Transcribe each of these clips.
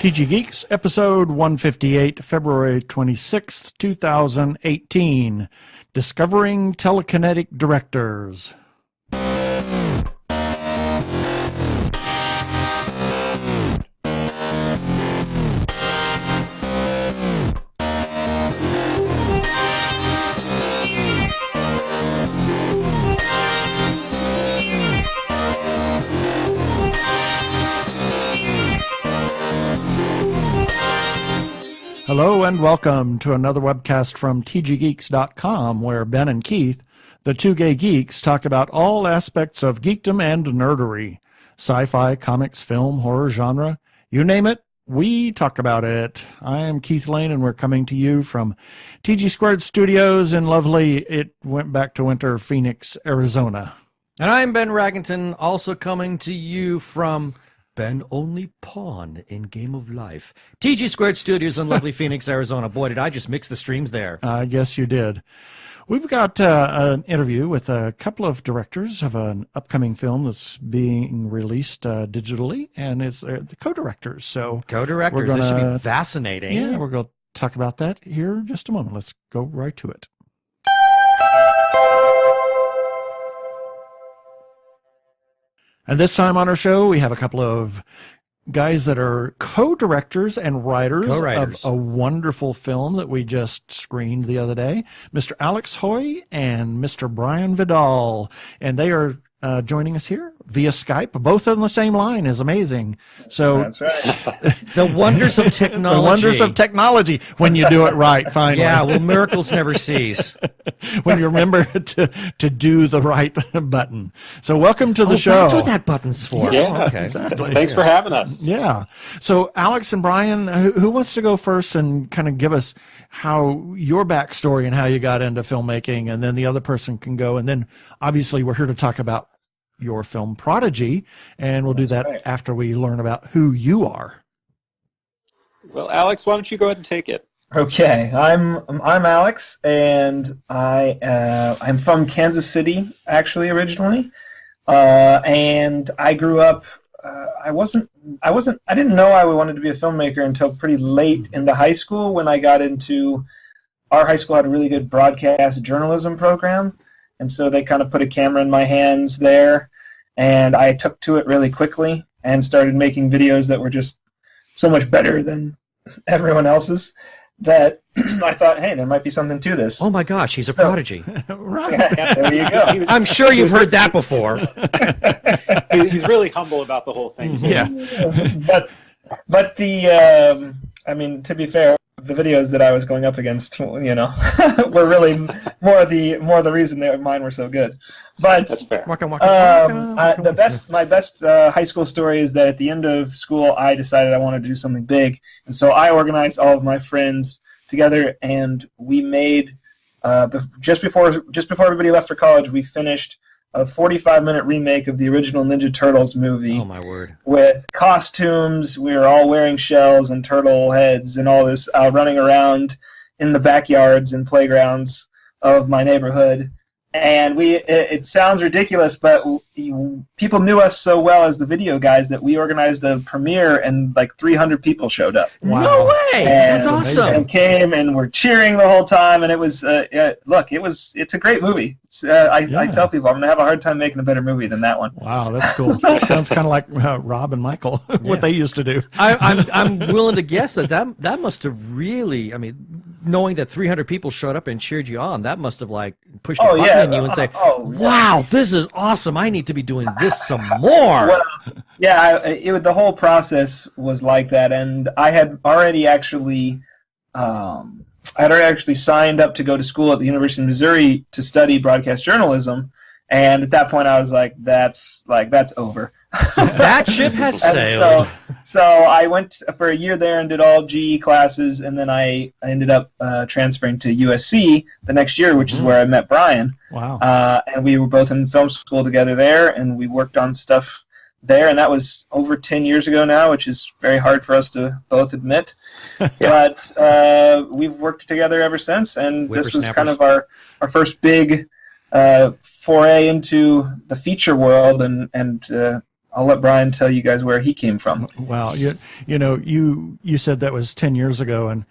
TG Geeks, episode 158, February 26th, 2018. Discovering Telekinetic Directors. Hello and welcome to another webcast from tggeeks.com, where Ben and Keith, the Two Gay Geeks, talk about all aspects of geekdom and nerdery. Sci-fi, comics, film, horror, genre, you name it, we talk about it. I am Keith Lane, and we're coming to you from TG Squared Studios in lovely, it went back to winter, Phoenix, Arizona. And I'm Ben Raggington, also coming to you from Ben Only Pawn in Game of Life. TG Squared Studios in lovely Phoenix, Arizona. Boy, did I just mix the streams there. I guess you did. We've got an interview with a couple of directors of an upcoming film that's being released digitally, and it's the co-directors. So co-directors, this should be fascinating. Yeah, we're going to talk about that here in just a moment. Let's go right to it. And this time on our show, we have a couple of guys that are co-directors and writers of a wonderful film that we just screened the other day, Mr. Alex Hoy and Mr. Brian Vidal. And they are joining us here via Skype. Both on the same line is amazing. So that's right. The wonders of technology. The wonders of technology when you do it right, finally. Yeah, well, miracles never cease. When you remember to do the right button. So welcome to the show. That's what that button's for. Yeah, oh, okay. Exactly. Thanks for having us. Yeah. So Alex and Brian, who wants to go first and kind of give us how your backstory and how you got into filmmaking, and then the other person can go. And then obviously we're here to talk about your film Prodigy, and we'll do that after we learn about who you are. Well, Alex, why don't you go ahead and take it? Okay, I'm Alex, and I'm from Kansas City, actually, originally, and I grew up. I didn't know I wanted to be a filmmaker until pretty late into high school. When I got into, our high school had a really good broadcast journalism program, and so they kind of put a camera in my hands there, and I took to it really quickly and started making videos that were just so much better than everyone else's that I thought, hey, there might be something to this. Oh my gosh, he's a prodigy. Right. Yeah, there you go. I'm sure you've heard that before. He's really humble about the whole thing. Yeah. But the, I mean, to be fair, the videos that I was going up against, were really more the reason that mine were so good. But that's fair. My best high school story is that at the end of school, I decided I wanted to do something big, and so I organized all of my friends together, and we made just before everybody left for college, we finished a 45-minute remake of the original Ninja Turtles movie. Oh, my word. With costumes. We were all wearing shells and turtle heads and all this, running around in the backyards and playgrounds of my neighborhood. And it sounds ridiculous, but people knew us so well as the video guys that we organized a premiere, and like 300 people showed up. Wow. No way! That's awesome. And came and were cheering the whole time, and it was it's a great movie. I tell people I'm gonna have a hard time making a better movie than that one. Wow, that's cool. Sounds kind of like Rob and Michael, what they used to do. I'm willing to guess that must have really, I mean, knowing that 300 people showed up and cheered you on, that must have like pushed a button in you and say, wow, this is awesome. I need to be doing this some more. Well, the whole process was like that, and I had already actually signed up to go to school at the University of Missouri to study broadcast journalism, and at that point I was like, that's over. That ship has sailed. So I went for a year there and did all GE classes, and then I ended up transferring to USC the next year, which is where I met Brian. Wow. And we were both in film school together there, and we worked on stuff there, and that was over 10 years ago now, which is very hard for us to both admit. But we've worked together ever since, and this was kind of our first big foray into the feature world, and I'll let Brian tell you guys where he came from. Wow, you said that was 10 years ago, and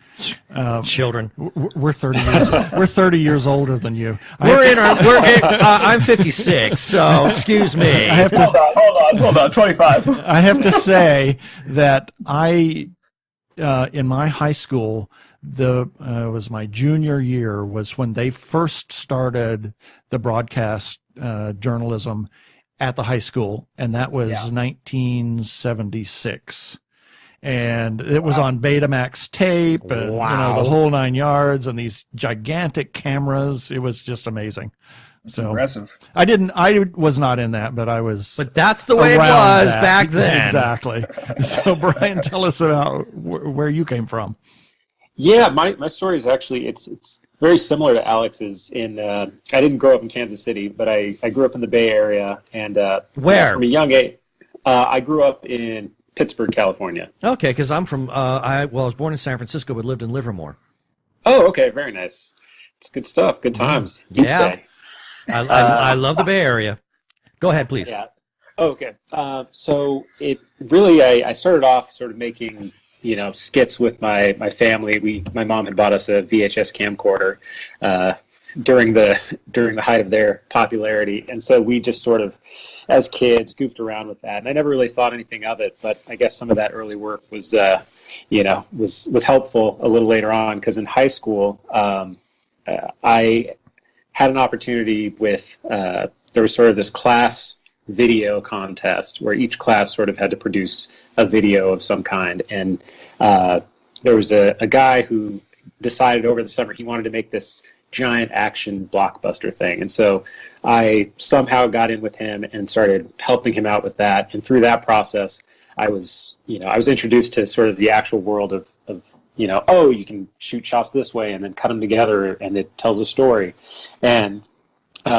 children, we're 30 years we're 30 years older than you. I'm 56, so excuse me. I have to hold on, 25. I have to say that in my high school, was my junior year, was when they first started the broadcast journalism at the high school, and that was 1976. And it was on Betamax tape, and the whole 9 yards, and these gigantic cameras. It was just amazing. So impressive. I was not in that, but I was. But that's the way it was that. back then. Exactly. So Brian, tell us about where you came from. Yeah, my story is actually it's very similar to Alex's. I didn't grow up in Kansas City, but I grew up in the Bay Area, and where? From a young age, I grew up in Pittsburgh, California. Okay, because I'm from I was born in San Francisco, but lived in Livermore. Oh, okay, very nice. It's good stuff. Good times. Each day. I love the Bay Area. Go ahead, please. Yeah. Oh, okay. So it really, I started off sort of making skits with my family. My mom had bought us a VHS camcorder during the height of their popularity, and so we just sort of, as kids, goofed around with that. And I never really thought anything of it, but I guess some of that early work was helpful a little later on, because in high school, I had an opportunity with there was sort of this class video contest where each class sort of had to produce a video of some kind, and there was a guy who decided over the summer he wanted to make this giant action blockbuster thing, and so I somehow got in with him and started helping him out with that. And through that process, I was introduced to sort of the actual world of you can shoot shots this way and then cut them together and it tells a story. And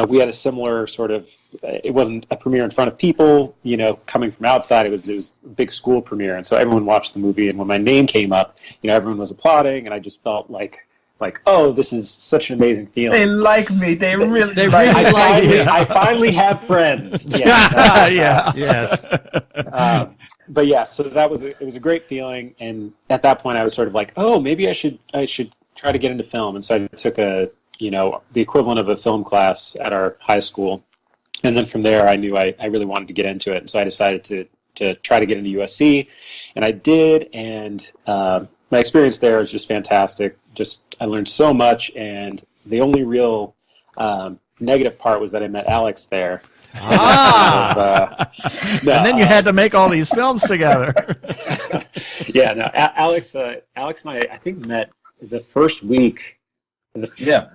we had a similar sort of, it wasn't a premiere in front of people, coming from outside. It was a big school premiere, and so everyone watched the movie, and when my name came up, everyone was applauding, and I just felt like, oh, this is such an amazing feeling. They like me. They really like me. I finally have friends. Yeah. Yeah. Yes. But yeah, so it was a great feeling, and at that point I was sort of like, oh, maybe I should try to get into film, and so I took the equivalent of a film class at our high school, and then from there I knew I really wanted to get into it, and so I decided to try to get into USC, and I did, and my experience there was just fantastic. I learned so much, and the only real negative part was that I met Alex there. And then you had to make all these films together. Yeah, no, Alex and I think met the first week. Yeah,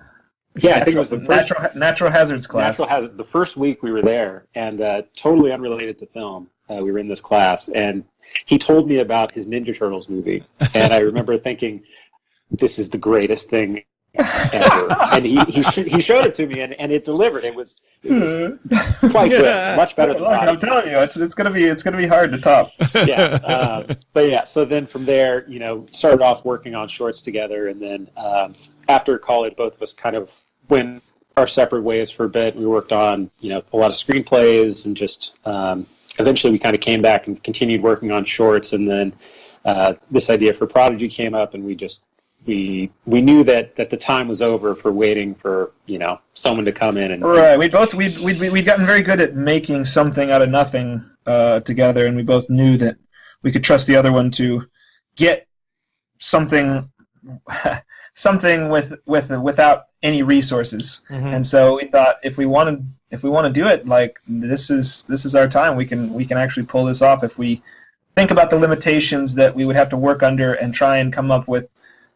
I think it was the first natural hazards class. The first week we were there, and totally unrelated to film, we were in this class, and he told me about his Ninja Turtles movie, and I remember thinking, this is the greatest thing ever. And he showed it to me, and it delivered. It was quite good, much better than I'm telling you, it's gonna be hard to top. Yeah, but yeah. So then from there, started off working on shorts together, and then after college, both of us kind of went our separate ways for a bit. We worked on a lot of screenplays, and just eventually we kind of came back and continued working on shorts, and then this idea for Prodigy came up, and we knew that the time was over for waiting for someone to come in and right. We'd gotten very good at making something out of nothing together, and we both knew that we could trust the other one to get something without any resources. Mm-hmm. And so we thought if we want to do it, like this is our time. We can actually pull this off if we think about the limitations that we would have to work under and try and come up with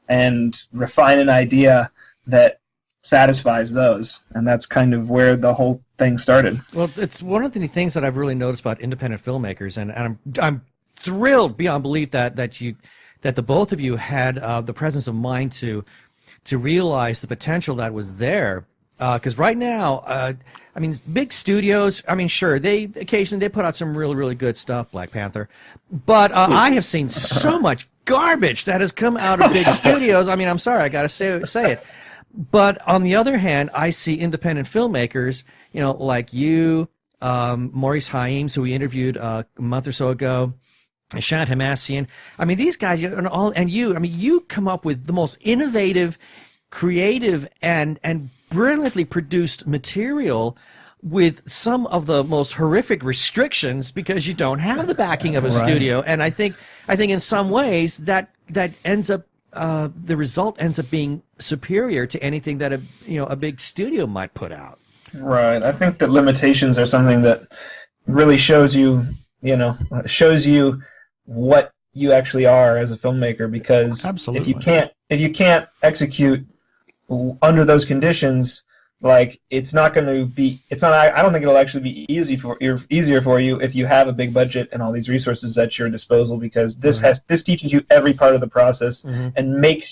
and refine an idea that satisfies those. And that's kind of where the whole thing started. Well, it's one of the things that I've really noticed about independent filmmakers, and I'm thrilled beyond belief that the both of you had the presence of mind to realize the potential that was there. Because right now, big studios, sure, they occasionally put out some really, really good stuff, Black Panther, but I have seen so much garbage that has come out of big studios. I'm sorry, I got to say it. But on the other hand, I see independent filmmakers, like you Maurice Haïms, who we interviewed a month or so ago, Shant Hamassian. I mean, these guys, you come up with the most innovative, creative, and brilliantly produced material with some of the most horrific restrictions because you don't have the backing of a studio. And I think in some ways that ends up the result ends up being superior to anything that a big studio might put out. Right. I think that limitations are something that really shows you what you actually are as a filmmaker, because Absolutely. if you can't execute under those conditions, like I don't think it'll actually be easier for you if you have a big budget and all these resources at your disposal, because this teaches you every part of the process and makes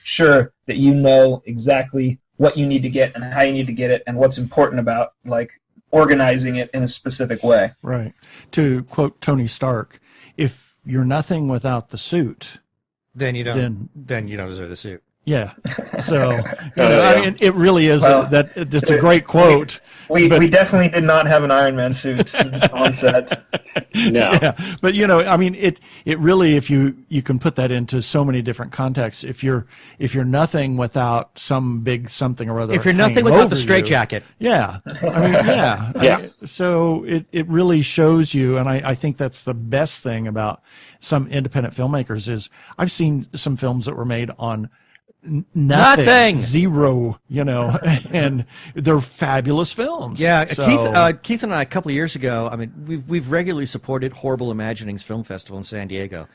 sure that you know exactly what you need to get and how you need to get it and what's important about like organizing it in a specific way. Right. To quote Tony Stark, if you're nothing without the suit, then you don't deserve the suit. Yeah. So I mean, it really is it's a great quote. We definitely did not have an Iron Man suit on set. No. Yeah. But I mean, it really, if you can put that into so many different contexts. If you're nothing without some big something or other. If you're nothing without the straitjacket. Yeah. I mean, yeah. Yeah. So it really shows you, and I think that's the best thing about some independent filmmakers is I've seen some films that were made on nothing, zero, and they're fabulous films. Yeah, so, Keith and I a couple of years ago, I mean, we've regularly supported Horrible Imaginings Film Festival in San Diego,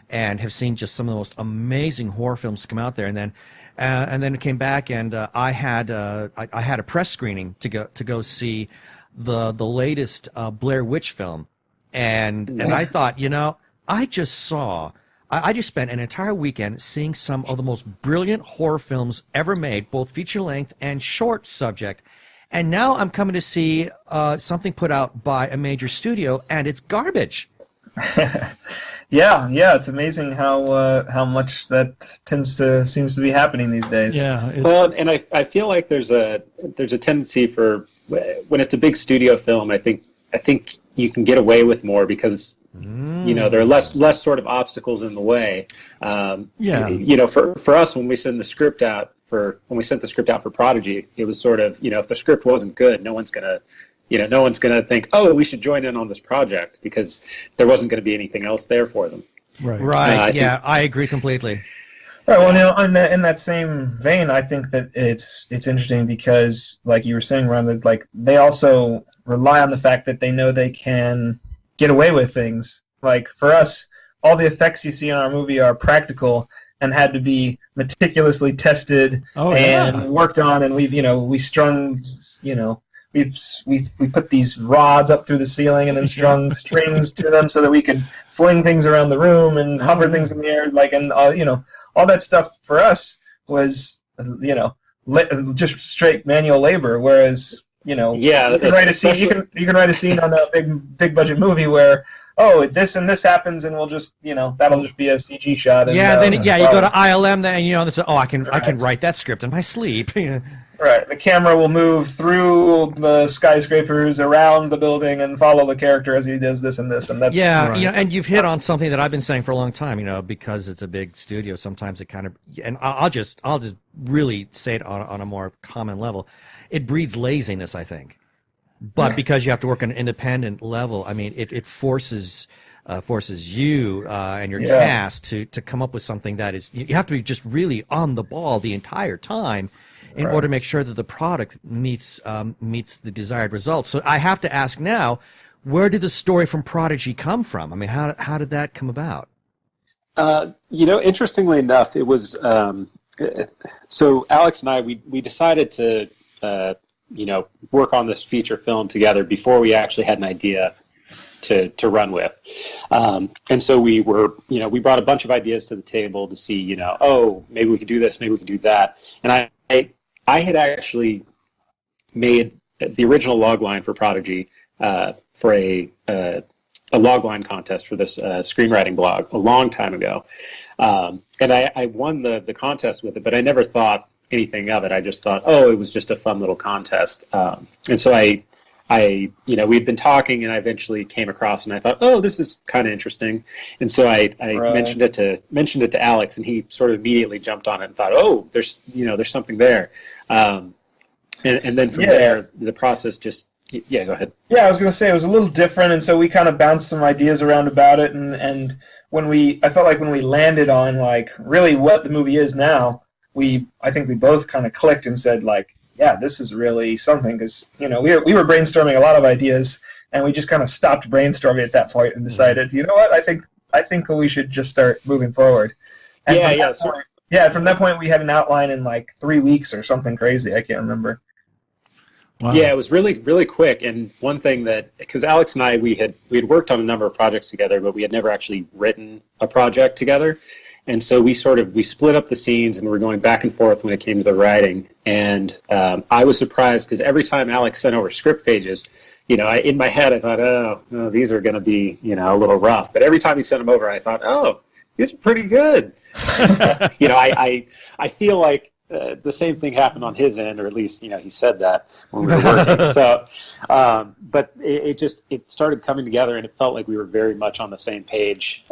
and have seen just some of the most amazing horror films come out there. And then it came back, and I had a press screening to go see the latest Blair Witch film, and I thought, I just spent an entire weekend seeing some of the most brilliant horror films ever made, both feature length and short subject. And now I'm coming to see something put out by a major studio, and it's garbage. Yeah, it's amazing how much that seems to be happening these days. Yeah. Well, and I feel like there's a tendency for when it's a big studio film. I think you can get away with more because there are less sort of obstacles in the way. For us, when we sent the script out for Prodigy, it was sort of, if the script wasn't good, no one's gonna think, oh, we should join in on this project, because there wasn't going to be anything else there for them. Right. I agree completely. Right. Well, in that same vein, I think that it's interesting because, like you were saying, Ron, that like they also rely on the fact that they know they can get away with things. Like for us, all the effects you see in our movie are practical and had to be meticulously tested and worked on, and we strung, we put these rods up through the ceiling and then strung strings to them so that we could fling things around the room and hover things in the air, all that stuff for us was just straight manual labor, whereas you can write a scene. You can write a scene on a big budget movie where this and this happens, and we'll just that'll just be a CG shot. And, you go to ILM and they say, I can write that script in my sleep. Right, the camera will move through the skyscrapers around the building and follow the character as he does this and this, and that's and you've hit on something that I've been saying for a long time. Because it's a big studio, sometimes it kind of, and I'll just really say it on a more common level, it breeds laziness, I think. But because you have to work on an independent level, I mean, it forces you and your cast to come up with something that is, you have to be just really on the ball the entire time in order to make sure that the product meets the desired results. So I have to ask now, where did the story from Prodigy come from? I mean, how did that come about? Interestingly enough, it was so Alex and I we decided to work on this feature film together before we actually had an idea to run with. And so we brought a bunch of ideas to the table to see, maybe we could do this, maybe we could do that. And I had actually made the original logline for Prodigy for a logline contest for this screenwriting blog a long time ago. And I won the contest with it, but I never thought anything of it. I just thought, it was just a fun little contest. And so I we'd been talking, and I eventually came across, and I thought, oh, this is kind of interesting, and so I mentioned it to Alex, and he sort of immediately jumped on it and thought, oh, there's something there, and then from there, the process just. Yeah, go ahead. Yeah, I was going to say it was a little different, and so we kind of bounced some ideas around about it, and I felt like when we landed on like really what the movie is now, I think we both kind of clicked and said like, yeah, this is really something, because we were brainstorming a lot of ideas, and we just kind of stopped brainstorming at that point and decided, you know what, I think we should just start moving forward. And from that point we had an outline in like 3 weeks or something crazy. I can't remember. Wow. Yeah, it was really, really quick. And one thing because Alex and I, we had worked on a number of projects together, but we had never actually written a project together. And so we split up the scenes, and we were going back and forth when it came to the writing. And I was surprised because every time Alex sent over script pages, in my head I thought, oh, no, these are going to be, a little rough. But every time he sent them over, I thought, oh, these are pretty good. I feel like the same thing happened on his end, or at least he said that when we were working. So, but it started coming together, and it felt like we were very much on the same page,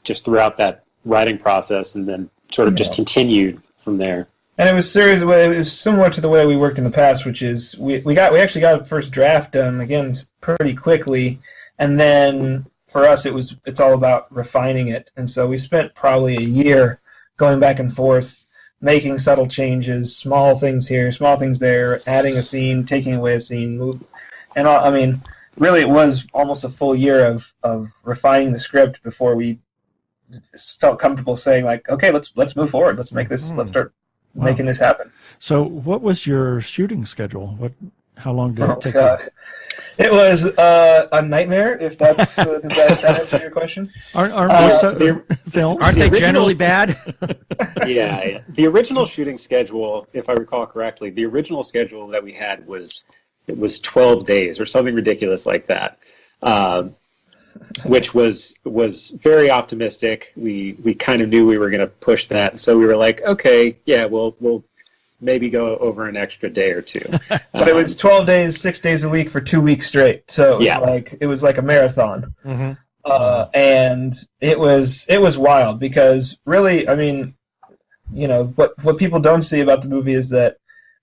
just throughout that writing process, and then sort of just continued from there. And it was similar to the way we worked in the past, which is we actually got a first draft done again pretty quickly, and then for us it's all about refining it, and so we spent probably a year going back and forth, making subtle changes, small things here, small things there, adding a scene, taking away a scene, and really it was almost a full year of refining the script before we felt comfortable saying like, okay, let's move forward, let's make this, let's start making this happen. So, what was your shooting schedule? How long did it take? God. It was a nightmare. If that's does that answer your question? Aren't most of the films? Aren't they generally bad? Yeah. The original shooting schedule, if I recall correctly, the original schedule that we had was 12 days or something ridiculous like that, which was very optimistic. We kind of knew we were going to push that, so we were like, okay, yeah, we'll maybe go over an extra day or two. But it was 12 days, 6 days a week for 2 weeks straight. So it was like a marathon. Mm-hmm. And it was wild because really, what people don't see about the movie is that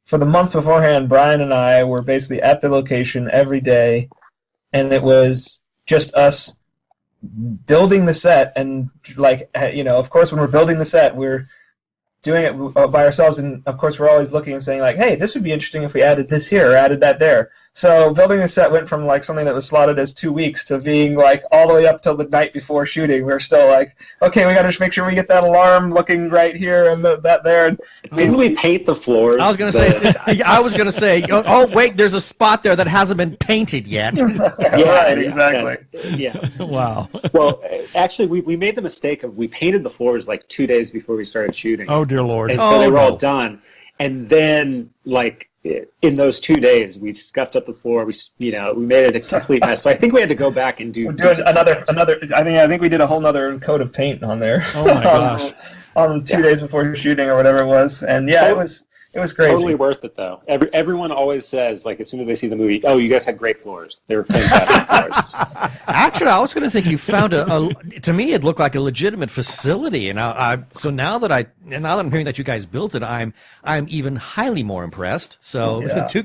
for the month beforehand, Brian and I were basically at the location every day, and it was just us building the set. And of course, when we're building the set, we're doing it by ourselves, and of course we're always looking and saying like, hey, this would be interesting if we added this here or added that there. So building the set went from like something that was slotted as 2 weeks to being like all the way up till the night before shooting. We're still like, okay, we got to just make sure we get that alarm looking right here and that there. And didn't we paint the floors? I was going to say, oh wait, there's a spot there that hasn't been painted yet. Exactly. Yeah. Wow. Well, actually, we made the mistake of we painted the floors like 2 days before we started shooting. Oh dear Lord. And so they were all done. And then, like, in those 2 days, we scuffed up the floor. We made it a complete mess. So I think we had to go back and do another. I think we did a whole nother coat of paint on there. Oh my gosh! on 2 days before shooting or whatever it was, and it was crazy. Totally worth it though. Everyone always says, like, as soon as they see the movie, oh, you guys had great floors. They were fantastic floors. Actually, I was going to think you found to me it looked like a legitimate facility, and so now that I'm hearing that you guys built it, I'm even highly more impressed. So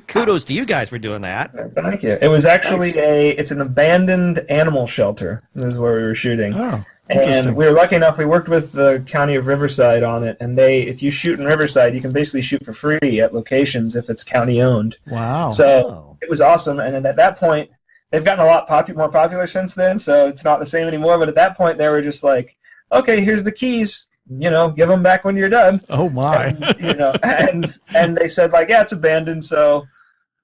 kudos to you guys for doing that. Thank you. It was actually it's an abandoned animal shelter. This is where we were shooting. Oh. And we were lucky enough, we worked with the county of Riverside on it, and if you shoot in Riverside, you can basically shoot for free at locations if it's county owned. Wow. So it was awesome, and then at that point, they've gotten a lot more popular since then, so it's not the same anymore, but at that point, they were just like, okay, here's the keys, give them back when you're done. Oh my. And they said like, yeah, it's abandoned, so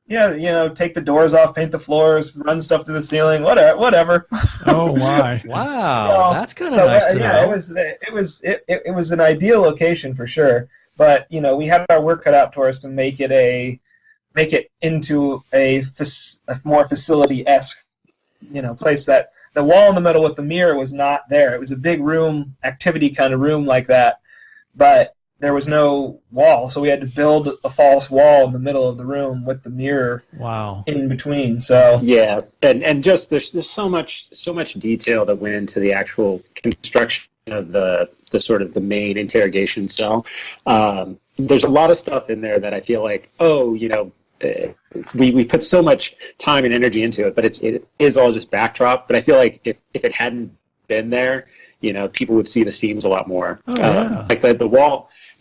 yeah, take the doors off, paint the floors, run stuff through the ceiling, whatever. Oh my! Wow, that's kind of nice to know. It was an ideal location for sure, but we had our work cut out for us to make it into a more facility-esque, place. That the wall in the middle with the mirror was not there. It was a big room, activity kind of room like that, but there was no wall, so we had to build a false wall in the middle of the room with the mirror in between. So yeah, and just there's so much detail that went into the actual construction of the sort of the main interrogation cell. There's a lot of stuff in there that I feel like, we put so much time and energy into it, but it is all just backdrop. But I feel like if it hadn't been there, people would see the seams a lot more. Like the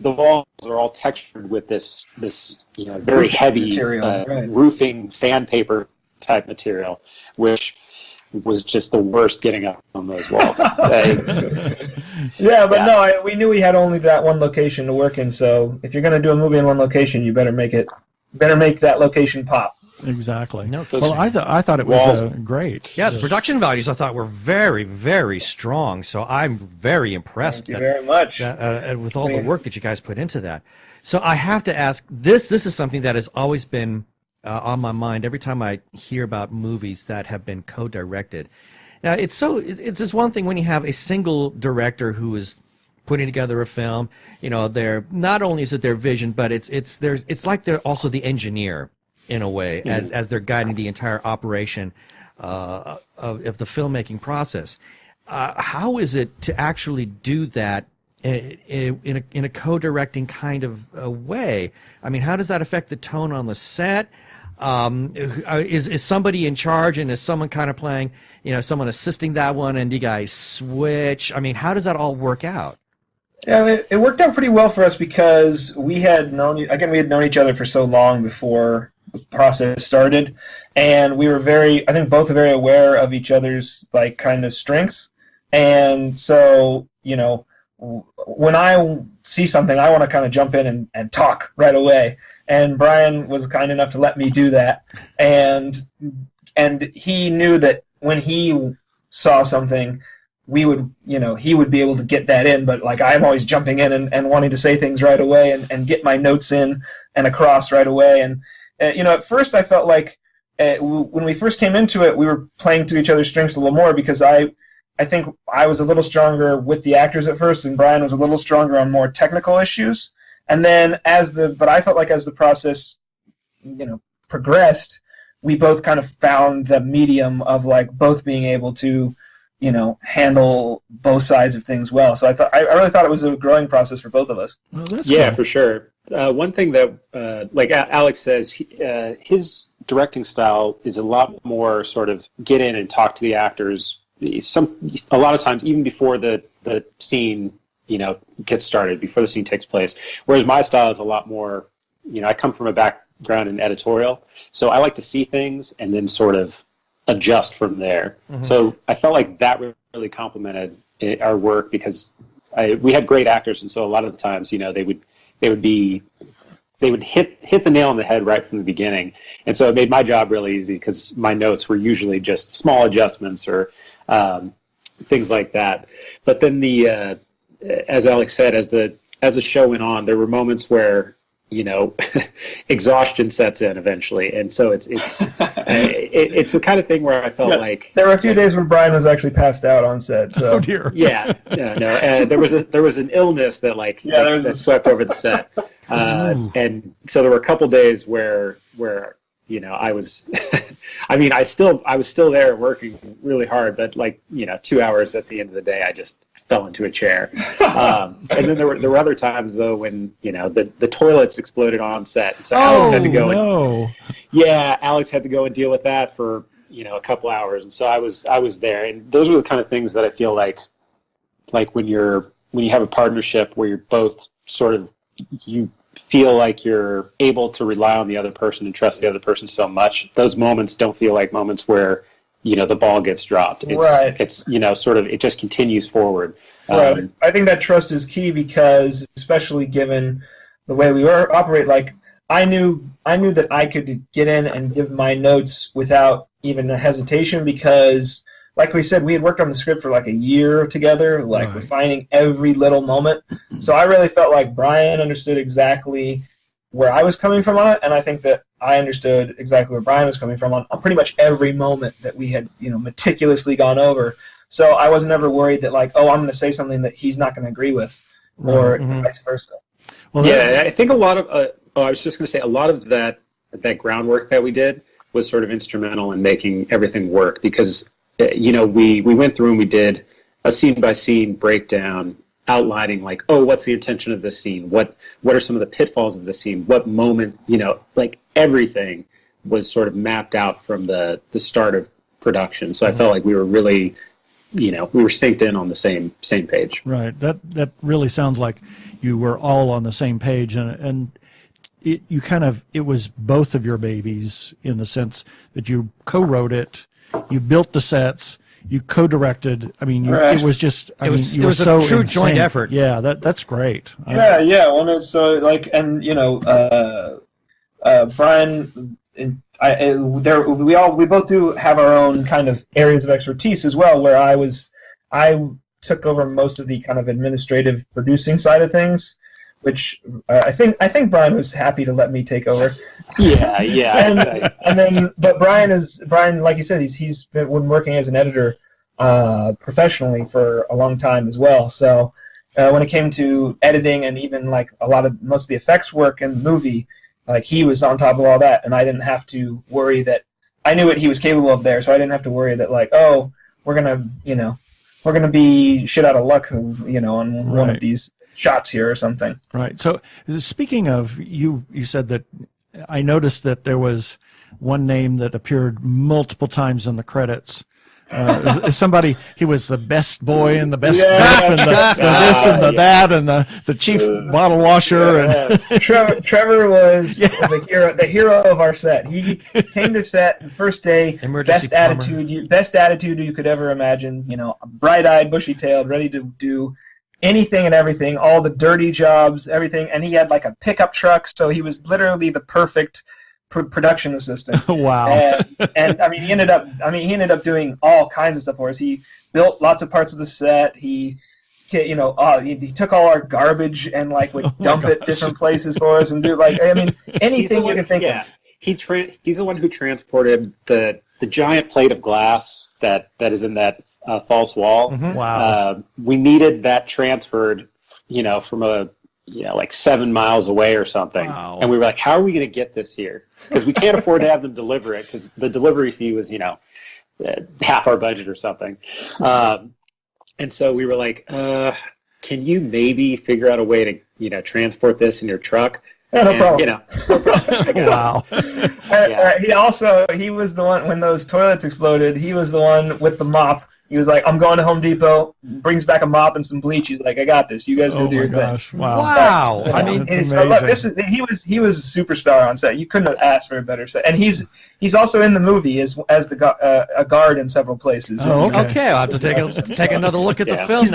walls are all textured with this very heavy material, roofing sandpaper type material, which was just the worst getting up on those walls. We knew we had only that one location to work in. So if you're going to do a movie in one location, you better make that location pop. Exactly. No, well, I thought it was great. Yeah, the production values I thought were very, very strong. So I'm very impressed. Thank you very much. With all the work that you guys put into that. So I have to ask, this is something that has always been on my mind every time I hear about movies that have been co-directed. Now, it's just one thing when you have a single director who is putting together a film. They're not only is it their vision, but it's like they're also the engineer in a way, as they're guiding the entire operation of the filmmaking process. How is it to actually do that in a co-directing kind of way? I mean, how does that affect the tone on the set? Is somebody in charge, and is someone kind of playing, someone assisting that one, and you guys switch? I mean, how does that all work out? Yeah, it worked out pretty well for us because we had known each other for so long before the process started, and we were both very aware of each other's kind of strengths, and so when I see something, I want to kind of jump in and talk right away, and Brian was kind enough to let me do that, and he knew that when he saw something, he would be able to get that in, but I'm always jumping in and wanting to say things right away and get my notes in and across right away. And at first I felt like when we first came into it, we were playing to each other's strengths a little more because I think I was a little stronger with the actors at first, and Brian was a little stronger on more technical issues. And then but I felt like as the process progressed, we both kind of found the medium of both being able to handle both sides of things well. So I really thought it was a growing process for both of us. Well, that's cool. For sure. One thing that, like Alex says, his directing style is a lot more sort of get in and talk to the actors. A lot of times, even before the scene, gets started, before the scene takes place. Whereas my style is a lot more, I come from a background in editorial, so I like to see things and then sort of adjust from there. Mm-hmm. So I felt like that really complemented our work because we had great actors, and so a lot of the times, they would hit the nail on the head right from the beginning, and so it made my job really easy because my notes were usually just small adjustments or things like that. But then as Alex said, as the show went on, there were moments where exhaustion sets in eventually, and so it's the kind of thing where I felt like there were a few days where Brian was actually passed out on set. So. Oh dear. Yeah, no. There was an illness that that swept over the set, and so there were a couple days where I was, I was still there working really hard, but 2 hours at the end of the day, I just fell into a chair. And then there were other times though when the toilets exploded on set, so Alex had to go. Alex had to go and deal with that for a couple hours, and so I was there, and those were the kind of things that I feel like when you have a partnership where you're both sort of you feel like you're able to rely on the other person and trust the other person so much. Those moments don't feel like moments where the ball gets dropped. It's sort of it just continues forward. Right. I think that trust is key because, especially given the way we operate, I knew that I could get in and give my notes without even a hesitation because, like we said, we had worked on the script for a year together, refining every little moment. So I really felt like Brian understood exactly where I was coming from on it, and I think that I understood exactly where Brian was coming from on pretty much every moment that we had, meticulously gone over. So I wasn't ever worried that I'm going to say something that he's not going to agree with, or vice versa. Well, yeah, I think a lot of. I was just going to say a lot of that groundwork that we did was sort of instrumental in making everything work because we went through and we did a scene by scene breakdown outlining like, oh, what's the intention of this scene? What are some of the pitfalls of the scene? What moment, like everything was sort of mapped out from the start of production. So I felt like we were really, we were synced in on the same page. Right. That really sounds like you were all on the same page, and it was both of your babies in the sense that you co-wrote it, you built the sets, you co-directed. I mean, it was just. It was a true joint effort. Yeah, that's great. Yeah. Well, no, so like, and Brian and we both do have our own kind of areas of expertise as well. Where I took over most of the kind of administrative producing side of things, which I think Brian was happy to let me take over. Yeah. But Brian, like you said, he's been working as an editor professionally for a long time as well. So when it came to editing and even like most of the effects work in the movie, like he was on top of all that, and I didn't have to worry that I knew what he was capable of there, so I didn't have to worry that like, oh, we're gonna be shit out of luck, on one of these shots here or something. Right. So speaking of, you said that I noticed that there was one name that appeared multiple times in the credits. Somebody, he was the best boy and the best cop and the this and the that and the chief bottle washer. And Trevor was the hero of our set. He came to set the first day, best attitude you could ever imagine. Bright-eyed, bushy-tailed, ready to do anything and everything, all the dirty jobs, everything. And he had like a pickup truck, so he was literally the perfect production assistant. Wow. And I mean he ended up doing all kinds of stuff for us. He built lots of parts of the set. He took all our garbage and like would dump it different places for us and do anything you can think of. He's the one who transported the giant plate of glass that is in that false wall. Mm-hmm. Wow. We needed that transferred, from like 7 miles away or something. Wow. And we were like, how are we going to get this here? Because we can't afford to have them deliver it because the delivery fee was, half our budget or something. And so we were like, can you maybe figure out a way to, transport this in your truck? Yeah, no problem. No problem. Wow. He was the one when those toilets exploded. He was the one with the mop. He was like, I'm going to Home Depot, brings back a mop and some bleach. He's like, I got this. You guys go do your thing. Wow. I mean, so look, he was a superstar on set. You couldn't have asked for a better set. And he's also in the movie as a guard in several places. Oh, okay. I'll have to take another look at the film.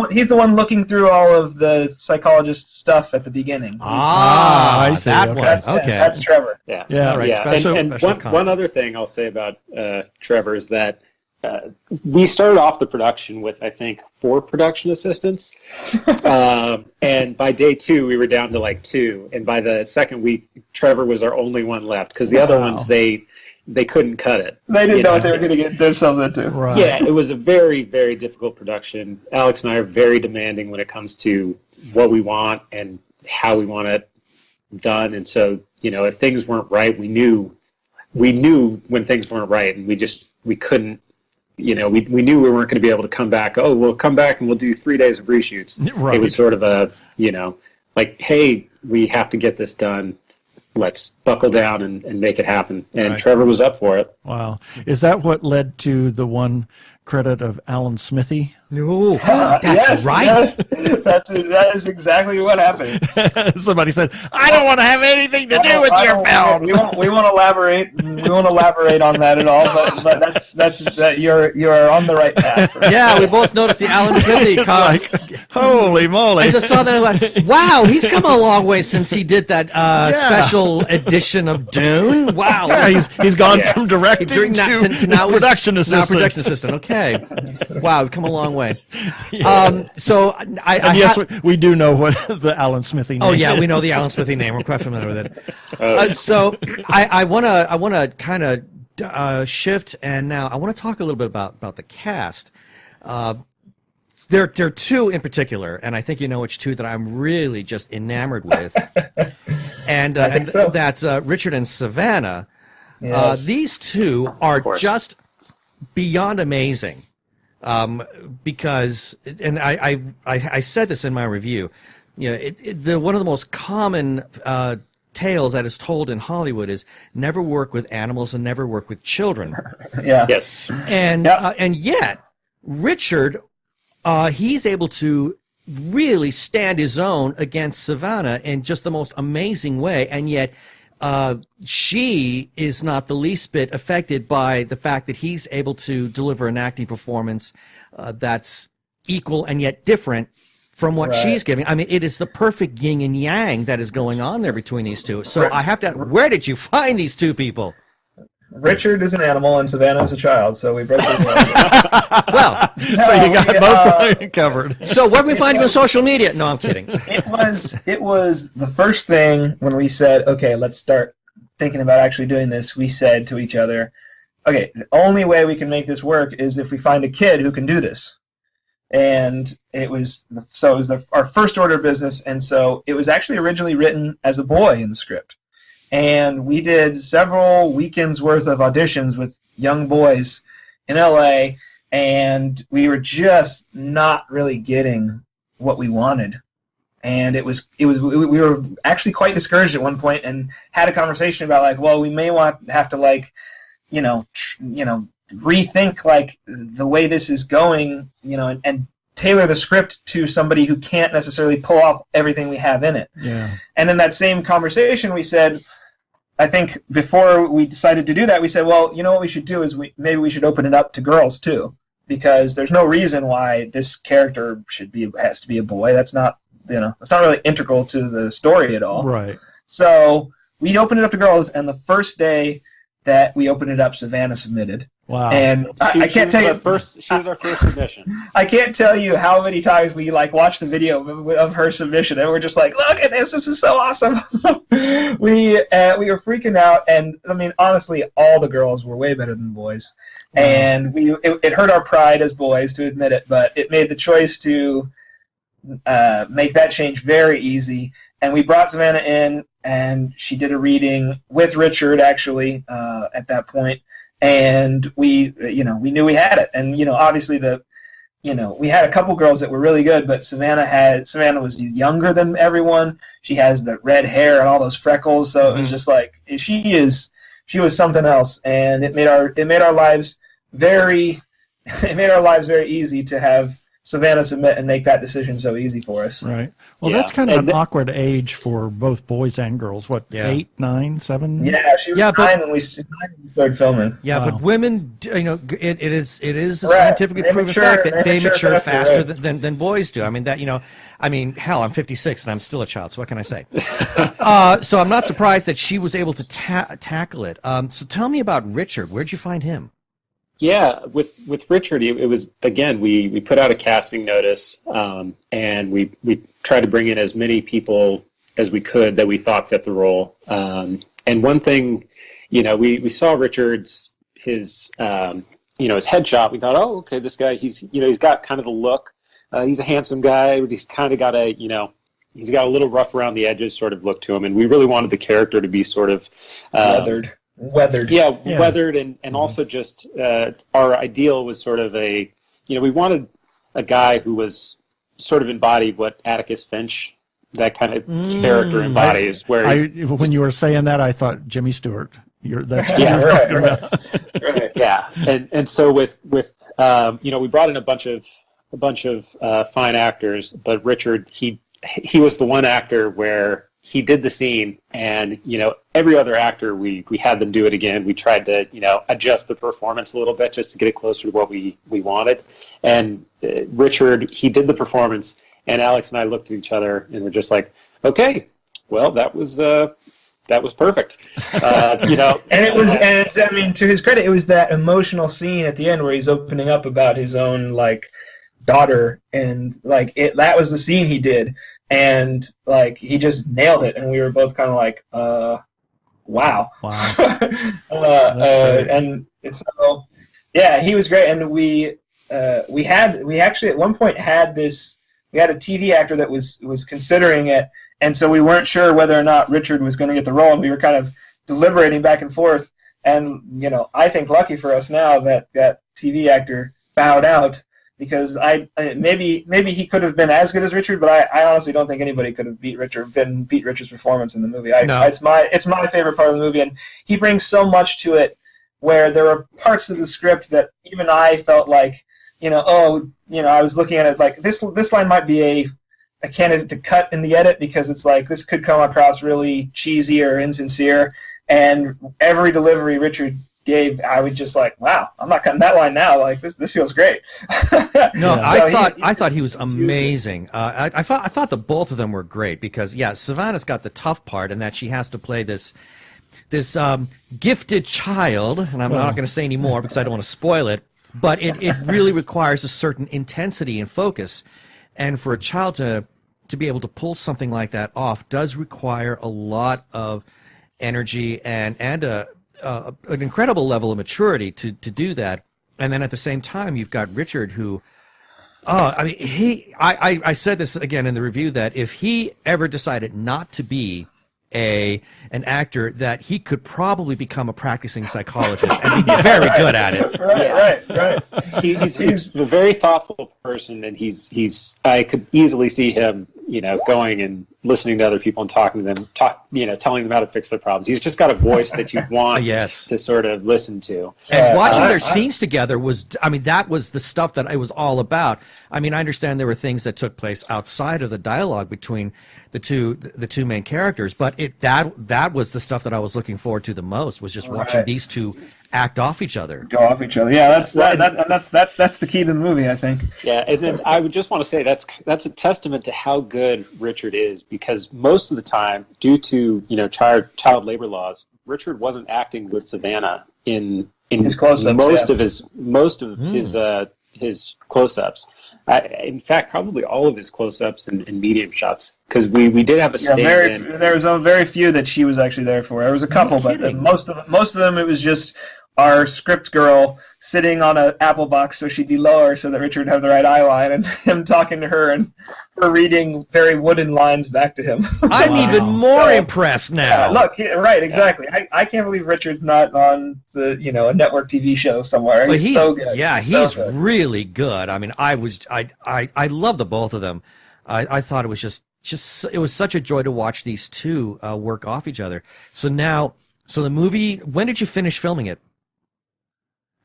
He's the one looking through all of the psychologist stuff at the beginning. I see. That one. That's Trevor. Yeah. Right. Yeah. And one other thing I'll say about Trevor is that we started off the production with, I think, 4 production assistants. And by day 2, we were down to like 2. And by the second week, Trevor was our only one left because the other ones, they couldn't cut it. They didn't know what they were going to get themselves into. Right. Yeah, it was a very, very difficult production. Alex and I are very demanding when it comes to what we want and how we want it done. And so, if things weren't right, we knew when things weren't right, and we couldn't. We knew we weren't going to be able to come back. Oh, we'll come back and we'll do 3 days of reshoots. Right. It was sort of a, like, hey, we have to get this done. Let's buckle down and make it happen. And Right. Trevor was up for it. Wow. Is that what led to the one credit of Alan Smithy? No, Yes, right. yes. That is exactly what happened. Somebody said, I don't want to have anything to do with your film. We won't elaborate. We won't elaborate on that at all. But that's you're on the right path. Yeah, we both noticed the Alan Smithy It's comment. like, holy moly. I just saw that and I went, wow, he's come a long way since he did that special edition of Dune. Wow. Yeah, he's gone from directing to now production assistant. Now production assistant. Okay. Wow, we've come a long way. Yeah. So Yes, we do know what the Alan Smithy name Oh yeah, is. we know the Alan Smithy name. We're quite familiar with it. So I wanna kind of shift, and now I want to talk a little bit about the cast. there are two in particular, and I think you know which two that I'm really just enamored with, and that's Richard and Savannah. Yes. These two are just beyond amazing, because, and I said this in my review, you know, one of the most common tales that is told in Hollywood is never work with animals and never work with children. Yeah. Yes. And yet Richard, he's able to really stand his own against Savannah in just the most amazing way, and yet she is not the least bit affected by the fact that he's able to deliver an acting performance that's equal and yet different from what she's giving. I mean, it is the perfect yin and yang that is going on there between these two. So I have to, where did you find these two people? Richard is an animal and Savannah is a child, so we broke it. Well, So you got both covered. so where can we find you on social media? No, I'm kidding. It was the first thing when we said, okay, let's start thinking about actually doing this. We said to each other, okay, the only way we can make this work is if we find a kid who can do this. And it was our first order of business, and so it was actually originally written as a boy in the script. And we did several weekends worth of auditions with young boys in LA, and we were just not really getting what we wanted. And we were actually quite discouraged at one point, and had a conversation about, like, well, we may have to, like, rethink, like, the way this is going, and tailor the script to somebody who can't necessarily pull off everything we have in it. Yeah. And in that same conversation, we said, I think before we decided to do that, we said, well, you know what we should do is maybe we should open it up to girls too, because there's no reason why this character has to be a boy. That's not really integral to the story at all. Right. So we opened it up to girls, and the first day that we opened it up, Savannah submitted. Wow. And I can't tell you. She was our first submission. I can't tell you how many times we, like, watched the video of her submission, and we're just like, look at this is so awesome. we were freaking out, and I mean, honestly, all the girls were way better than the boys. Wow. And it hurt our pride as boys to admit it, but it made the choice to make that change very easy. And we brought Savannah in, and she did a reading with Richard, actually, at that point. And we knew we had it. And, obviously we had a couple girls that were really good, but Savannah was younger than everyone. She has the red hair and all those freckles. So it was just like, she was something else. And it made our lives very easy to have Savannah submit and make that decision so easy for us. Right. Well, that's kind of an awkward age for both boys and girls. What, 8, 9, 7? Yeah, she was 9 when we started filming. Yeah, Wow. but women, it is a scientifically proven fact that they mature faster than boys do. I mean, hell, I'm 56 and I'm still a child, so what can I say? So I'm not surprised that she was able to tackle it. So tell me about Richard. Where'd you find him? Yeah, with Richard, it was, again, we put out a casting notice, and we tried to bring in as many people as we could that we thought fit the role. And one thing, we saw his headshot. We thought, oh, okay, this guy, he's got kind of the look. He's a handsome guy. He's kind of got he's got a little rough around the edges sort of look to him, and we really wanted the character to be sort of weathered. Yeah, weathered, and also just our ideal was sort of we wanted a guy who was sort of embodied what Atticus Finch, that kind of character embodies. When you were saying that, I thought Jimmy Stewart. That's what yeah, you're talking about. Right. Yeah, and so with we brought in a bunch of fine actors, but Richard, he was the one actor where he did the scene, and every other actor we had them do it again. We tried to adjust the performance a little bit just to get it closer to what we wanted. And Richard, he did the performance, and Alex and I looked at each other and we're just like, okay, well, that was perfect. And it was, and I mean, to his credit, it was that emotional scene at the end where he's opening up about his own daughter, and that was the scene he did, and he just nailed it, and we were both kind of like, wow. And so yeah, he was great, and we we actually at one point had we had a TV actor that was considering it, and so we weren't sure whether or not Richard was going to get the role, and we were kind of deliberating back and forth. And I think lucky for us now that that TV actor bowed out, because maybe he could have been as good as Richard, but I honestly don't think anybody could have beat Richard's performance in the movie. No. It's my favorite part of the movie, and he brings so much to it. Where there were parts of the script that even I felt like, I was looking at it like this line might be a candidate to cut in the edit, because it's like this could come across really cheesy or insincere. And every delivery Richard gave, I would just like, wow, I'm not cutting that line now. Like this feels great. No, So I thought he was amazing. I thought the both of them were great, because Savannah's got the tough part in that she has to play this gifted child, and I'm not going to say any more because I don't want to spoil it, but it really requires a certain intensity and focus. And for a child to be able to pull something like that off does require a lot of energy and an incredible level of maturity to do that. And then at the same time, you've got Richard, who, I said this again in the review, that if he ever decided not to be an actor, that he could probably become a practicing psychologist and be very good at it. Right. He's a very thoughtful person, and I could easily see him, going and listening to other people and talking to them, telling them how to fix their problems. He's just got a voice that you want to sort of listen to. And watching their scenes together that was the stuff that it was all about. I understand there were things that took place outside of the dialogue between the two main characters, but that was the stuff that I was looking forward to the most, was just watching these two act off each other. Go off each other. Yeah, that's the key to the movie, I think. Yeah, and then I would just want to say that's a testament to how good Richard is, because most of the time, due to child labor laws, Richard wasn't acting with Savannah in his close-ups, most of his close-ups. In fact, probably all of his close-ups and medium shots, because we did have a stand-in. There was very few that she was actually there for. There was a couple, but most of them it was just our script girl sitting on an apple box so she'd be lower so that Richard would have the right eye line, and him talking to her and her reading very wooden lines back to him. I'm even more impressed now. Look, right, exactly. I can't believe Richard's not on a network TV show somewhere. But he's so good. Yeah, he's really good. I love the both of them. I thought it was just it was such a joy to watch these two work off each other. So the movie, when did you finish filming it?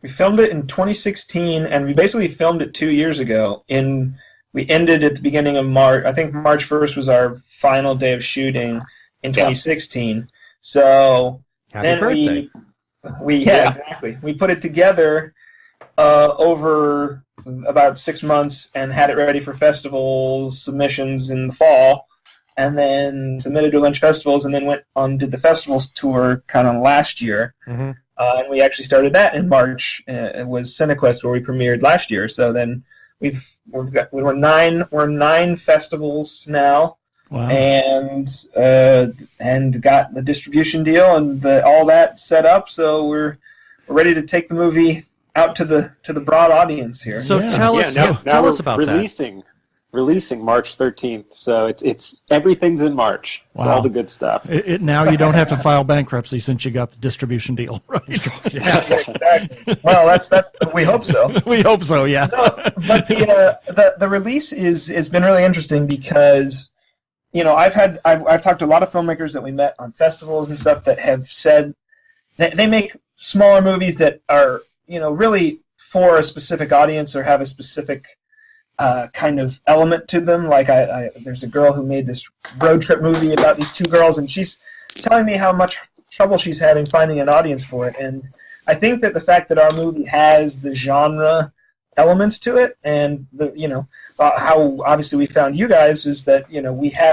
We filmed it in 2016, and we basically filmed it 2 years ago. We ended at the beginning of March. I think March 1st was our final day of shooting in 2016. So Happy birthday. Exactly. We put it together over about 6 months and had it ready for festival submissions in the fall, and then submitted to a bunch of festivals, and then went on did the festivals tour kind of last year. Mm-hmm. And we actually started that in March. It was Cinequest, where we premiered last year. So then we're 9 festivals now. Wow. And got the distribution deal and all that set up. So we're ready to take the movie out to the broad audience here. So tell us about that. Releasing March 13th, so it's everything's in March. Wow. It's all the good stuff. Now you don't have to file bankruptcy since you got the distribution deal, right? Yeah, exactly. Well, that's we hope so. We hope so, yeah. No, but the release has been really interesting, because I've talked to a lot of filmmakers that we met on festivals and stuff that have said that they make smaller movies that are really for a specific audience or have a specific kind of element to them. Like there's a girl who made this road trip movie about these two girls, and she's telling me how much trouble she's having finding an audience for it. And I think that the fact that our movie has the genre elements to it, and how obviously we found you guys, is that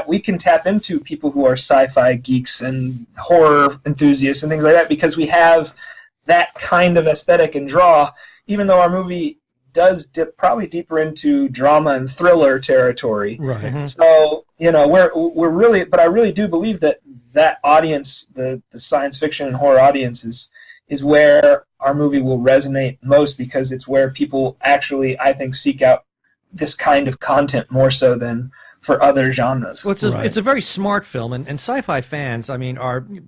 we can tap into people who are sci-fi geeks and horror enthusiasts and things like that, because we have that kind of aesthetic and draw, even though our movie does dip probably deeper into drama and thriller territory. Right. Mm-hmm. So we're really, but I really do believe that audience, the science fiction and horror audience, is where our movie will resonate most because it's where people actually, I think, seek out this kind of content more so than for other genres. Well, it's a very smart film, and sci-fi fans, I mean,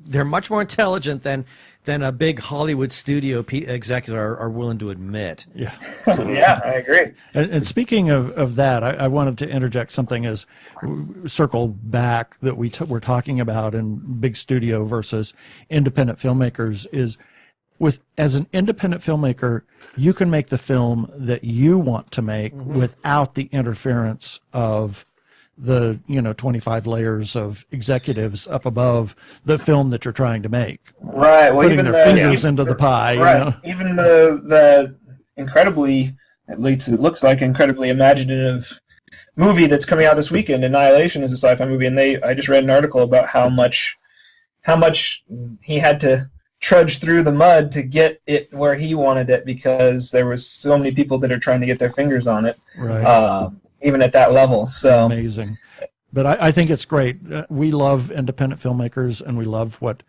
they're much more intelligent than a big Hollywood studio executives are willing to admit. Yeah, yeah, I agree. And speaking of that, I wanted to interject something as circle back that we're talking about in big studio versus independent filmmakers is as an independent filmmaker, you can make the film that you want to make without the interference of the 25 layers of executives up above the film that you're trying to make. Right. Well, putting their fingers into the pie. Right. Even the incredibly, at least it looks like, incredibly imaginative movie that's coming out this weekend, Annihilation, is a sci-fi movie, and I just read an article about how much he had to trudge through the mud to get it where he wanted it because there was so many people that are trying to get their fingers on it. Right. Even at that level. So amazing. But I think it's great. We love independent filmmakers, and we love what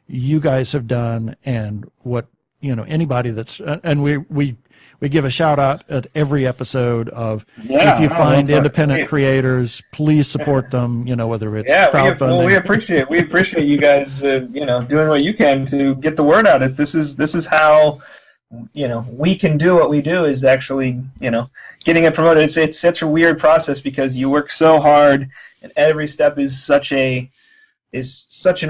you guys have done, and what anybody that's and we give a shout out at every episode of if you find independent creators, please support them. Whether it's crowdfunding. We appreciate you guys doing what you can to get the word out. This is how we can do what we do, is actually, getting it promoted. It's such a weird process because you work so hard, and every step is such an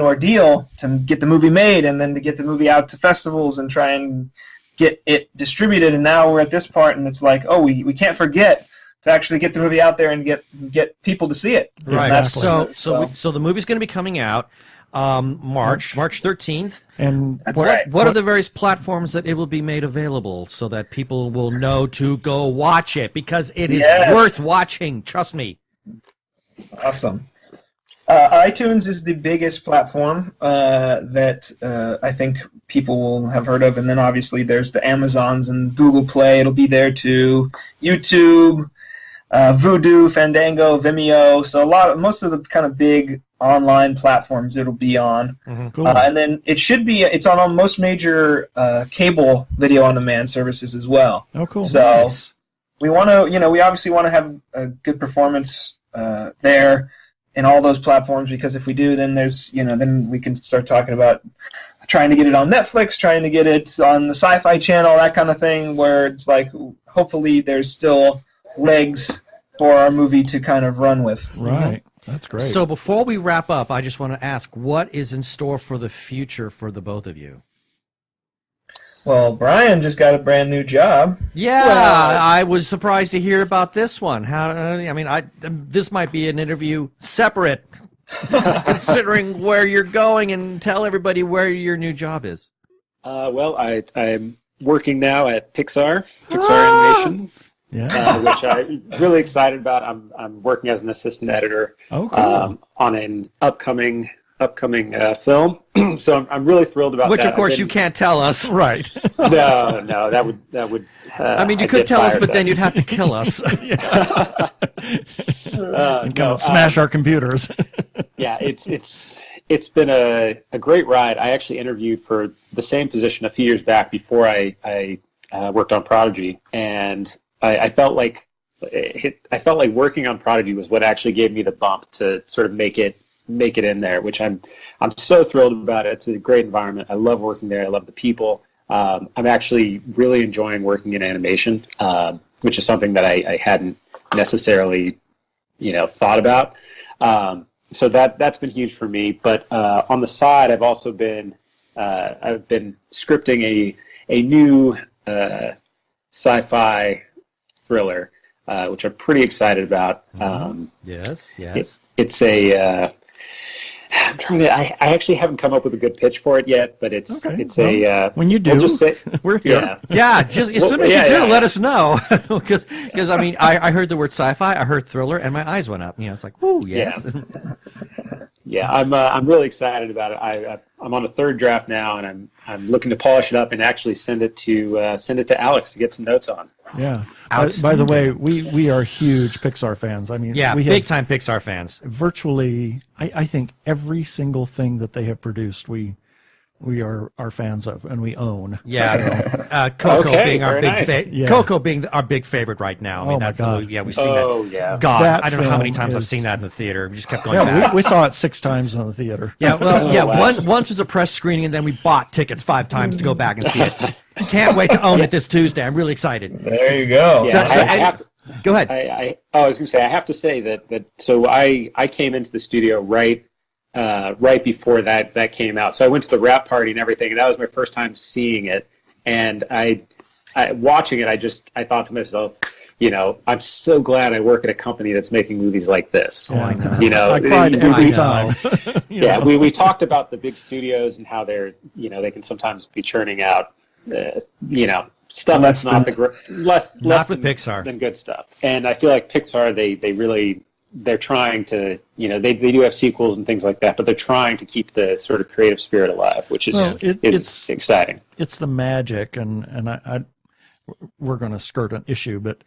ordeal to get the movie made, and then to get the movie out to festivals and try and get it distributed. And now we're at this part, and it's like, we can't forget to actually get the movie out there and get people to see it. Right. Exactly. So the movie's going to be coming out March 13th. And what are the various platforms that it will be made available so that people will know to go watch it? Because it is worth watching. Trust me. Awesome. iTunes is the biggest platform that I think people will have heard of, and then obviously there's the Amazons and Google Play. It'll be there too. YouTube, Vudu, Fandango, Vimeo. So most of the kind of big online platforms it'll be on. Cool. And then it's on most major cable video on demand services as well. Oh, cool. So nice. We want to, we obviously want to have a good performance there in all those platforms, because if we do, then there's, then we can start talking about trying to get it on Netflix, trying to get it on the Sci-Fi Channel, that kind of thing, where it's like, hopefully there's still legs for our movie to kind of run with. Right. That's great. So before we wrap up, I just want to ask, what is in store for the future for the both of you? Well, Brian just got a brand new job. Yeah, I was surprised to hear about this one. This might be an interview separate, considering where you're going, and tell everybody where your new job is. Well, I'm working now at Pixar Animation. Yeah. Which I'm really excited about. I'm working as an assistant editor on an upcoming film. So I'm really thrilled about that. Which, of course, you can't tell us. Right. No, that would. You could tell us, but then you'd have to kill us. And kind of smash our computers. Yeah, it's been a great ride. I actually interviewed for the same position a few years back before I worked on Prodigy, and I felt like working on Prodigy was what actually gave me the bump to sort of make it in there, which I'm so thrilled about it. It's a great environment. I love working there. I love the people. I'm actually really enjoying working in animation, which is something that I hadn't necessarily, thought about. So that's been huge for me. But on the side, I've also been scripting a new sci-fi thriller, which I'm pretty excied about. Yes. It's a. I'm trying to. I actually haven't come up with a good pitch for it yet, but it's when you do, we'll just say, we're here. Yeah, just as soon as you do, let us know. Because I heard the word sci-fi, I heard thriller, and my eyes went up. It's like, whoo, yes. Yeah, I'm really excited about it. I'm on a third draft now, and I'm looking to polish it up and actually send it to Alex to get some notes on. Yeah. By the way, we are huge Pixar fans. We big time Pixar fans. Virtually, I think every single thing that they have produced, we we are fans of and we own. Yeah, Coco being our big Coco being our big favorite right now. I mean, that's the movie. Yeah, we've seen that. Oh yeah. God, That I don't know how many film times I've is- seen that in the theater. We just kept going back. We saw it 6 times in the theater. Yeah, well, yeah. wow. Once was a press screening, and then we bought tickets 5 times to go back and see it. Can't wait to own it this Tuesday. I'm really excited. There you go. Yeah, So I have to, Go ahead. I was going to say I have to say that so I came into the studio right before that came out. So I went to the wrap party and everything, and that was my first time seeing it. And I watching it, I thought to myself, you know, I'm so glad I work at a company that's making movies like this. Oh, I know. You know, I cried every know. time. yeah, we talked about the big studios and how they're, you know, they can sometimes be churning out, you know, stuff that's not less Not with than, Pixar. than good stuff. And I feel like Pixar, they're trying to, you know, they do have sequels and things like that, but they're trying to keep the sort of creative spirit alive, which is it's exciting. It's the magic, and we're going to skirt an issue, but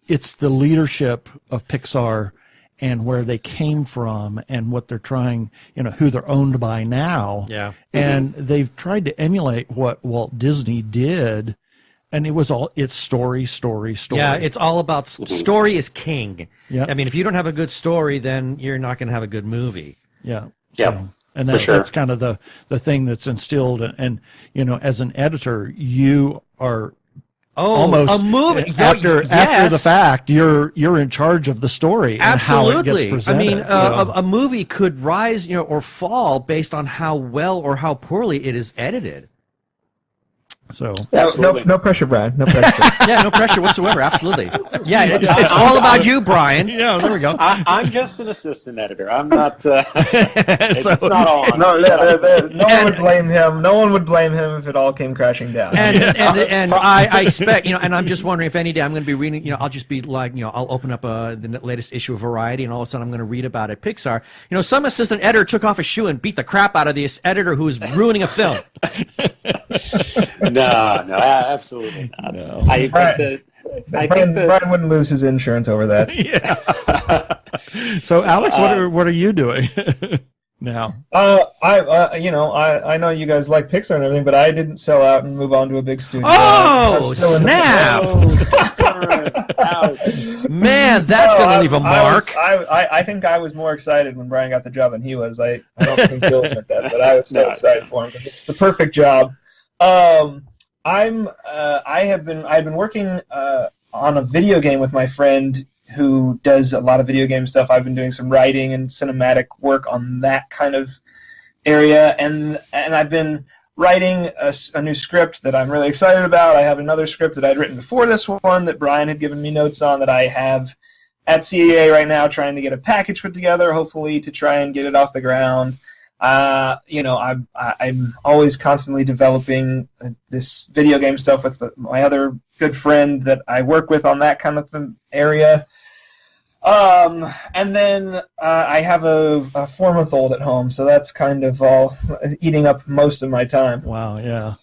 it's the leadership of Pixar and where they came from and what they're trying, you know, who they're owned by now. Yeah. And they've tried to emulate what Walt Disney did, and it's story. Yeah, it's all about story is king. Yeah. I mean, if you don't have a good story, then you're not going to have a good movie. Yeah. Yep. So, and For sure. that's kind of the thing that's instilled. And, you know, as an editor, you are almost a movie after the fact, you're in charge of the story and Absolutely. how it gets presented. I mean, a movie could rise, you know, or fall based on how well or how poorly it is edited. So No pressure, Brian. No pressure. Yeah, no pressure whatsoever. Absolutely. Yeah, it's all about you, Brian. yeah, there we go. I'm just an assistant editor. I'm not. It's not all on No, me. no one would blame him. No one would blame him if it all came crashing down. And I expect, you know, and I'm just wondering if any day I'm going to be reading, you know, I'll just be like, you know, I'll open up the latest issue of Variety, and all of a sudden I'm going to read about it. Pixar, you know, some assistant editor took off a shoe and beat the crap out of this editor who was ruining a film. No, absolutely not. No. I think Brian wouldn't lose his insurance over that. Yeah. So, Alex, what are you doing now? I know you guys like Pixar and everything, but I didn't sell out and move on to a big studio. Oh, snap! Man, that's going to leave a mark. I think I was more excited when Brian got the job than he was. I don't think he'll admit that, but I was so excited for him because it's the perfect job. I've been working on a video game with my friend who does a lot of video game stuff. I've been doing some writing and cinematic work on that kind of area, and I've been writing a new script that I'm really excited about. I have another script that I'd written before this one that Brian had given me notes on that I have at CEA right now, trying to get a package put together, hopefully to try and get it off the ground. I'm always constantly developing this video game stuff with my other good friend that I work with on that kind of area. And then I have a 4-month-old at home, so that's kind of all eating up most of my time. Wow, yeah.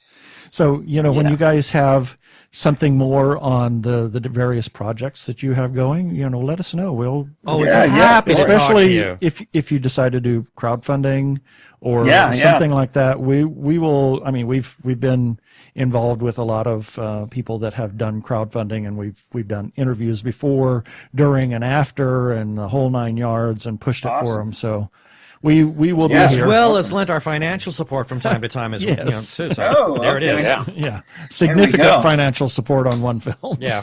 So, you know, when you guys have something more on the various projects that you have going, you know, let us know. We'll happy to talk to especially you. if you decide to do crowdfunding or something like that. We will. I mean, we've been involved with a lot of people that have done crowdfunding, and we've done interviews before, during, and after, and the whole 9 yards, and pushed it for them. So. We will be as here. well as lent our financial support from time to time as well. You know, too, so there it is. Yeah. Significant financial support on one film. Yeah.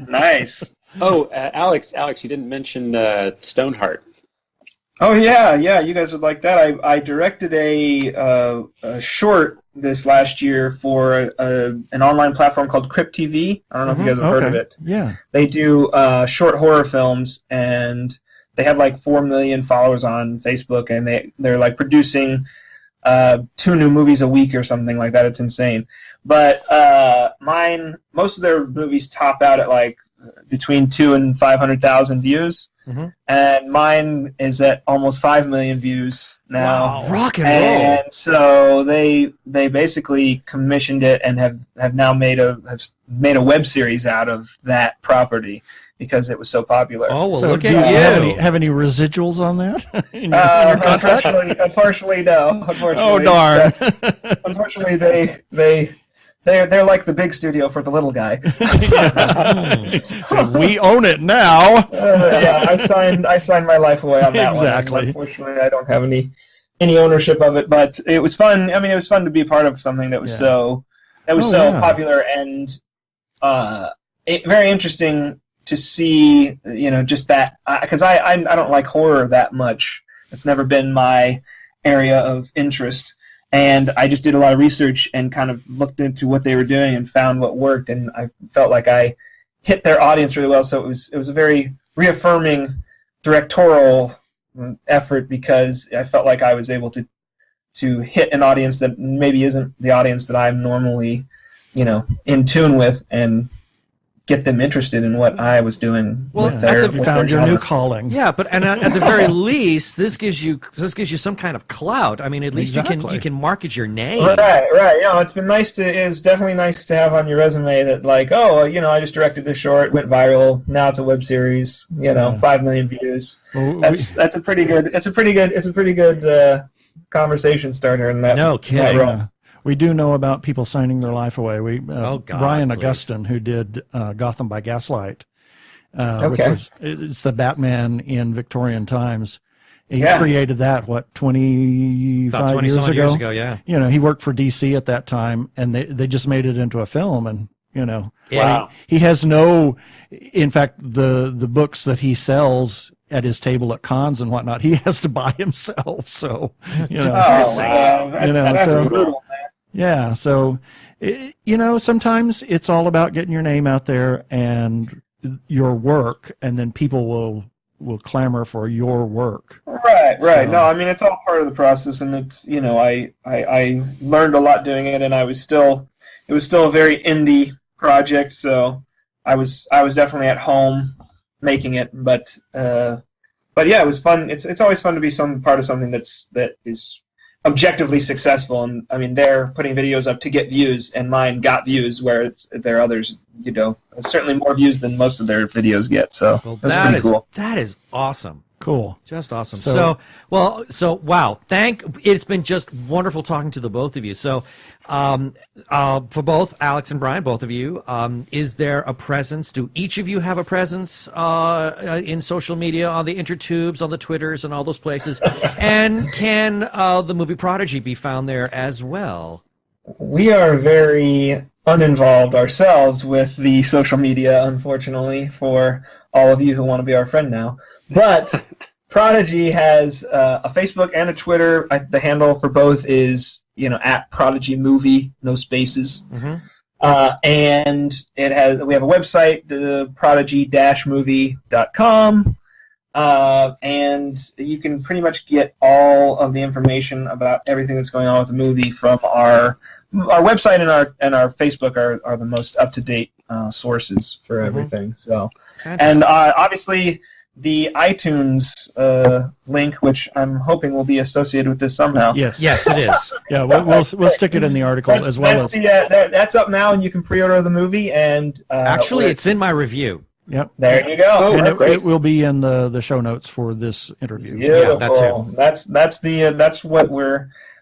Nice. Oh, Alex, you didn't mention Stoneheart. Oh yeah, you guys would like that. I directed a short this last year for an online platform called Crypt TV. I don't know if you guys have heard of it. Yeah. They do short horror films, and they have like 4 million followers on Facebook, and they're like producing 2 new movies a week or something like that. It's insane. But most of their movies top out at like between 200,000 and 500,000 views. Mm-hmm. And mine is at almost 5 million views now. Wow, rock and roll! And so they basically commissioned it and have now made a web series out of that property. because it was so popular. Oh, well, So look do at you. have any residuals on that in your contract? Unfortunately, no. Unfortunately, Oh, darn. Unfortunately, they're like the big studio for the little guy. So we own it now. Yeah, I signed my life away on that Exactly. one. Unfortunately, I don't have any ownership of it, but it was fun. I mean, it was fun to be a part of something that was so popular and very interesting to see. Just that, because I don't like horror that much. It's never been my area of interest. And I just did a lot of research and kind of looked into what they were doing and found what worked, and I felt like I hit their audience really well. So it was a very reaffirming directorial effort, because I felt like I was able to hit an audience that maybe isn't the audience that I'm normally, in tune with, and get them interested in what I was doing. Well, with their, You found your new calling. Yeah, but at the very least, this gives you some kind of clout. I mean, at least Exactly. you can market your name. Right. It's definitely nice to have on your resume that, like, I just directed this short, went viral, now it's a web series, 5 million views. Well, That's a pretty good conversation starter in that. No kidding. Yeah. We do know about people signing their life away. God, Brian please. Augustine, who did Gotham by Gaslight, Okay. it's the Batman in Victorian times. He Yeah. created that, 25 About 20 years ago? years ago, yeah. He worked for DC at that time, and they just made it into a film, and Wow. he has no, in fact, the books that he sells at his table at cons and whatnot, he has to buy himself. So, Oh, wow. That's so- brutal, man. yeah. So, sometimes it's all about getting your name out there and your work, and then people will clamor for your work. Right. So- No, I mean, it's all part of the process, and it's, I learned a lot doing it, and it was still a very indie project, so I was definitely at home making it, but yeah, it was fun. It's always fun to be some part of something that is objectively successful, and I mean, they're putting videos up to get views, and mine got views, where there are others, certainly more views than most of their videos get. So Well, that's pretty cool. that is awesome. Cool. Just awesome. So- So wow. It's been just wonderful talking to the both of you. So, for both Alex and Brian, both of you, is there a presence? Do each of you have a presence in social media, on the intertubes, on the Twitters, and all those places? And can the movie Prodigy be found there as well? We are very uninvolved ourselves with the social media, unfortunately, for all of you who want to be our friend now. But Prodigy has a Facebook and a Twitter. The handle for both is, at Prodigy Movie, no spaces. Mm-hmm. And we have a website, prodigy-movie.com. And you can pretty much get all of the information about everything that's going on with the movie from our website, and our Facebook are the most up-to-date sources for everything. So, and obviously the iTunes link, which I'm hoping will be associated with this somehow. Yes. Yes, it is. Yeah, we'll stick it in the article as well as. That's up now, and you can pre-order the movie. And Actually, it's in my review. Yep. there you go. And Perfect. it will be in the show notes for this interview. Beautiful. that too. That's what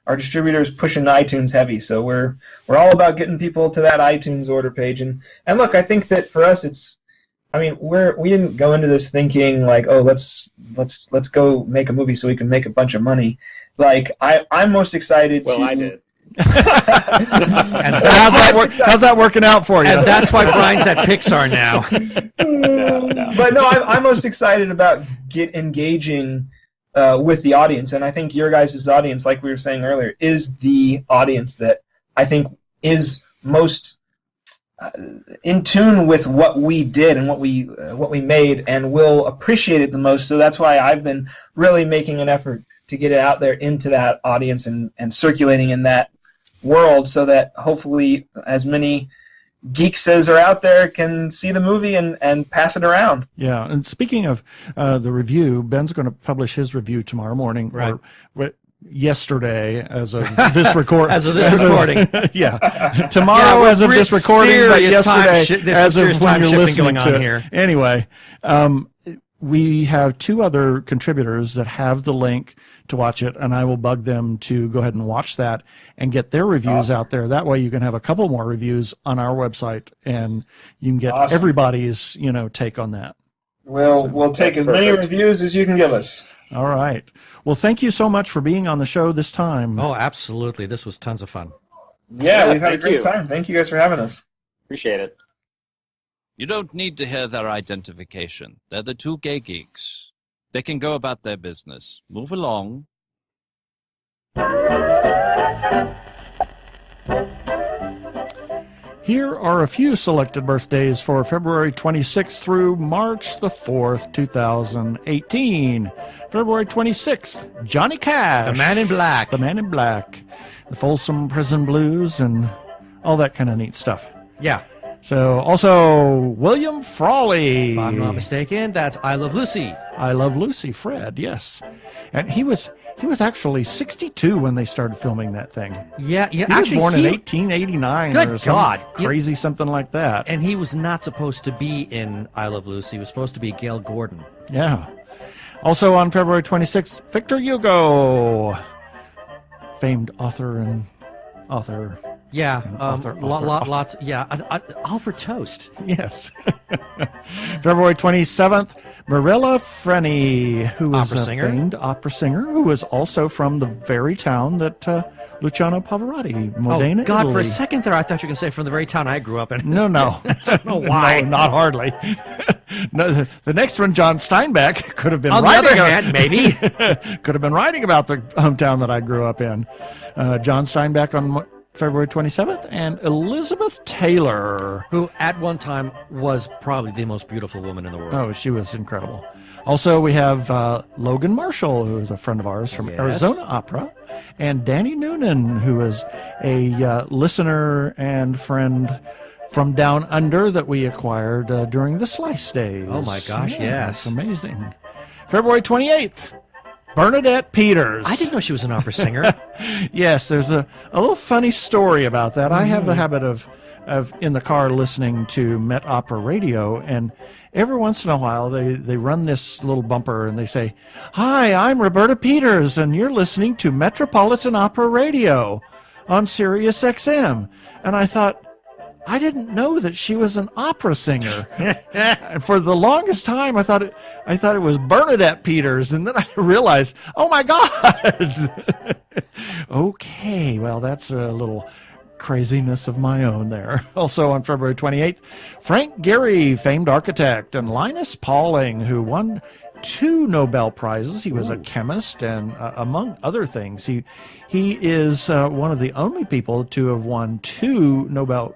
our distributor is pushing iTunes heavy. So we're all about getting people to that iTunes order page. And look, I think that for us, we didn't go into this thinking like, oh, let's go make a movie so we can make a bunch of money. Like I'm most excited. Well, I did. And How's that working out for you? And that's why Brian's at Pixar now. But no, I'm most excited about engaging with the audience, and I think your guys' audience, like we were saying earlier, is the audience that I think is most in tune with what we did and what we made, and will appreciate it the most. So that's why I've been really making an effort to get it out there into that audience and circulating in that world, so that hopefully as many geeks as are out there can see the movie and pass it around. Yeah, and speaking of the review, Ben's going to publish his review tomorrow morning. Right. yesterday as of this recording. Yeah. Tomorrow as of this recording, but yesterday as of when you're listening to it. Here. Anyway, we have two other contributors that have the link to watch it, and I will bug them to go ahead and watch that and get their reviews out there. That way you can have a couple more reviews on our website, and you can get everybody's, take on that. We'll take as many reviews as you can give us. All right. Well, thank you so much for being on the show this time. Oh, absolutely. This was tons of fun. Yeah, we've had a great time. Thank you guys for having us. Appreciate it. You don't need to hear their identification. They're the Two Gay Geeks. They can go about their business. Move along. Here are a few selected birthdays for February 26th through March the 4th, 2018. February 26th, Johnny Cash. The Man in Black. The Man in Black. The Folsom Prison Blues and all that kind of neat stuff. Yeah. So, also, William Frawley. If I'm not mistaken, that's I Love Lucy. I Love Lucy, Fred, yes. And he was actually 62 when they started filming that thing. Yeah. He was born in 1889 Good or something God. crazy, something like that. And he was not supposed to be in I Love Lucy. He was supposed to be Gail Gordon. Yeah. Also on February 26th, Victor Hugo. Famed author. Yeah, lots. Yeah, Alfred Toast. Yes. February 27th, Marilla Freni, who was a famed opera singer, who was also from the very town that Luciano Pavarotti, Modena, God, Italy. for a second there, I thought you were going to say from the very town I grew up in. No. I don't know why. No, not hardly. No, the next one, John Steinbeck, could have been on writing. On the other hand, maybe. Could have been writing about the hometown that I grew up in. John Steinbeck on February 27th, and Elizabeth Taylor, who at one time was probably the most beautiful woman in the world. Oh, she was incredible. Also, we have Logan Marshall, who is a friend of ours from Arizona Opera, and Danny Noonan, who is a listener and friend from down under that we acquired during the Slice Days. Oh my gosh, yes. That's amazing. February 28th. Bernadette Peters. I didn't know she was an opera singer. Yes, there's a little funny story about that. I have the habit of in the car listening to Met Opera Radio, and every once in a while they run this little bumper and they say, "Hi, I'm Roberta Peters, and you're listening to Metropolitan Opera Radio on Sirius XM." And I thought, I didn't know that she was an opera singer. And for the longest time, I thought it was Bernadette Peters, and then I realized, oh my God! Okay, well, that's a little craziness of my own there. Also on February 28th, Frank Gehry, famed architect, and Linus Pauling, who won 2 Nobel Prizes. He was a chemist, and among other things, he is one of the only people to have won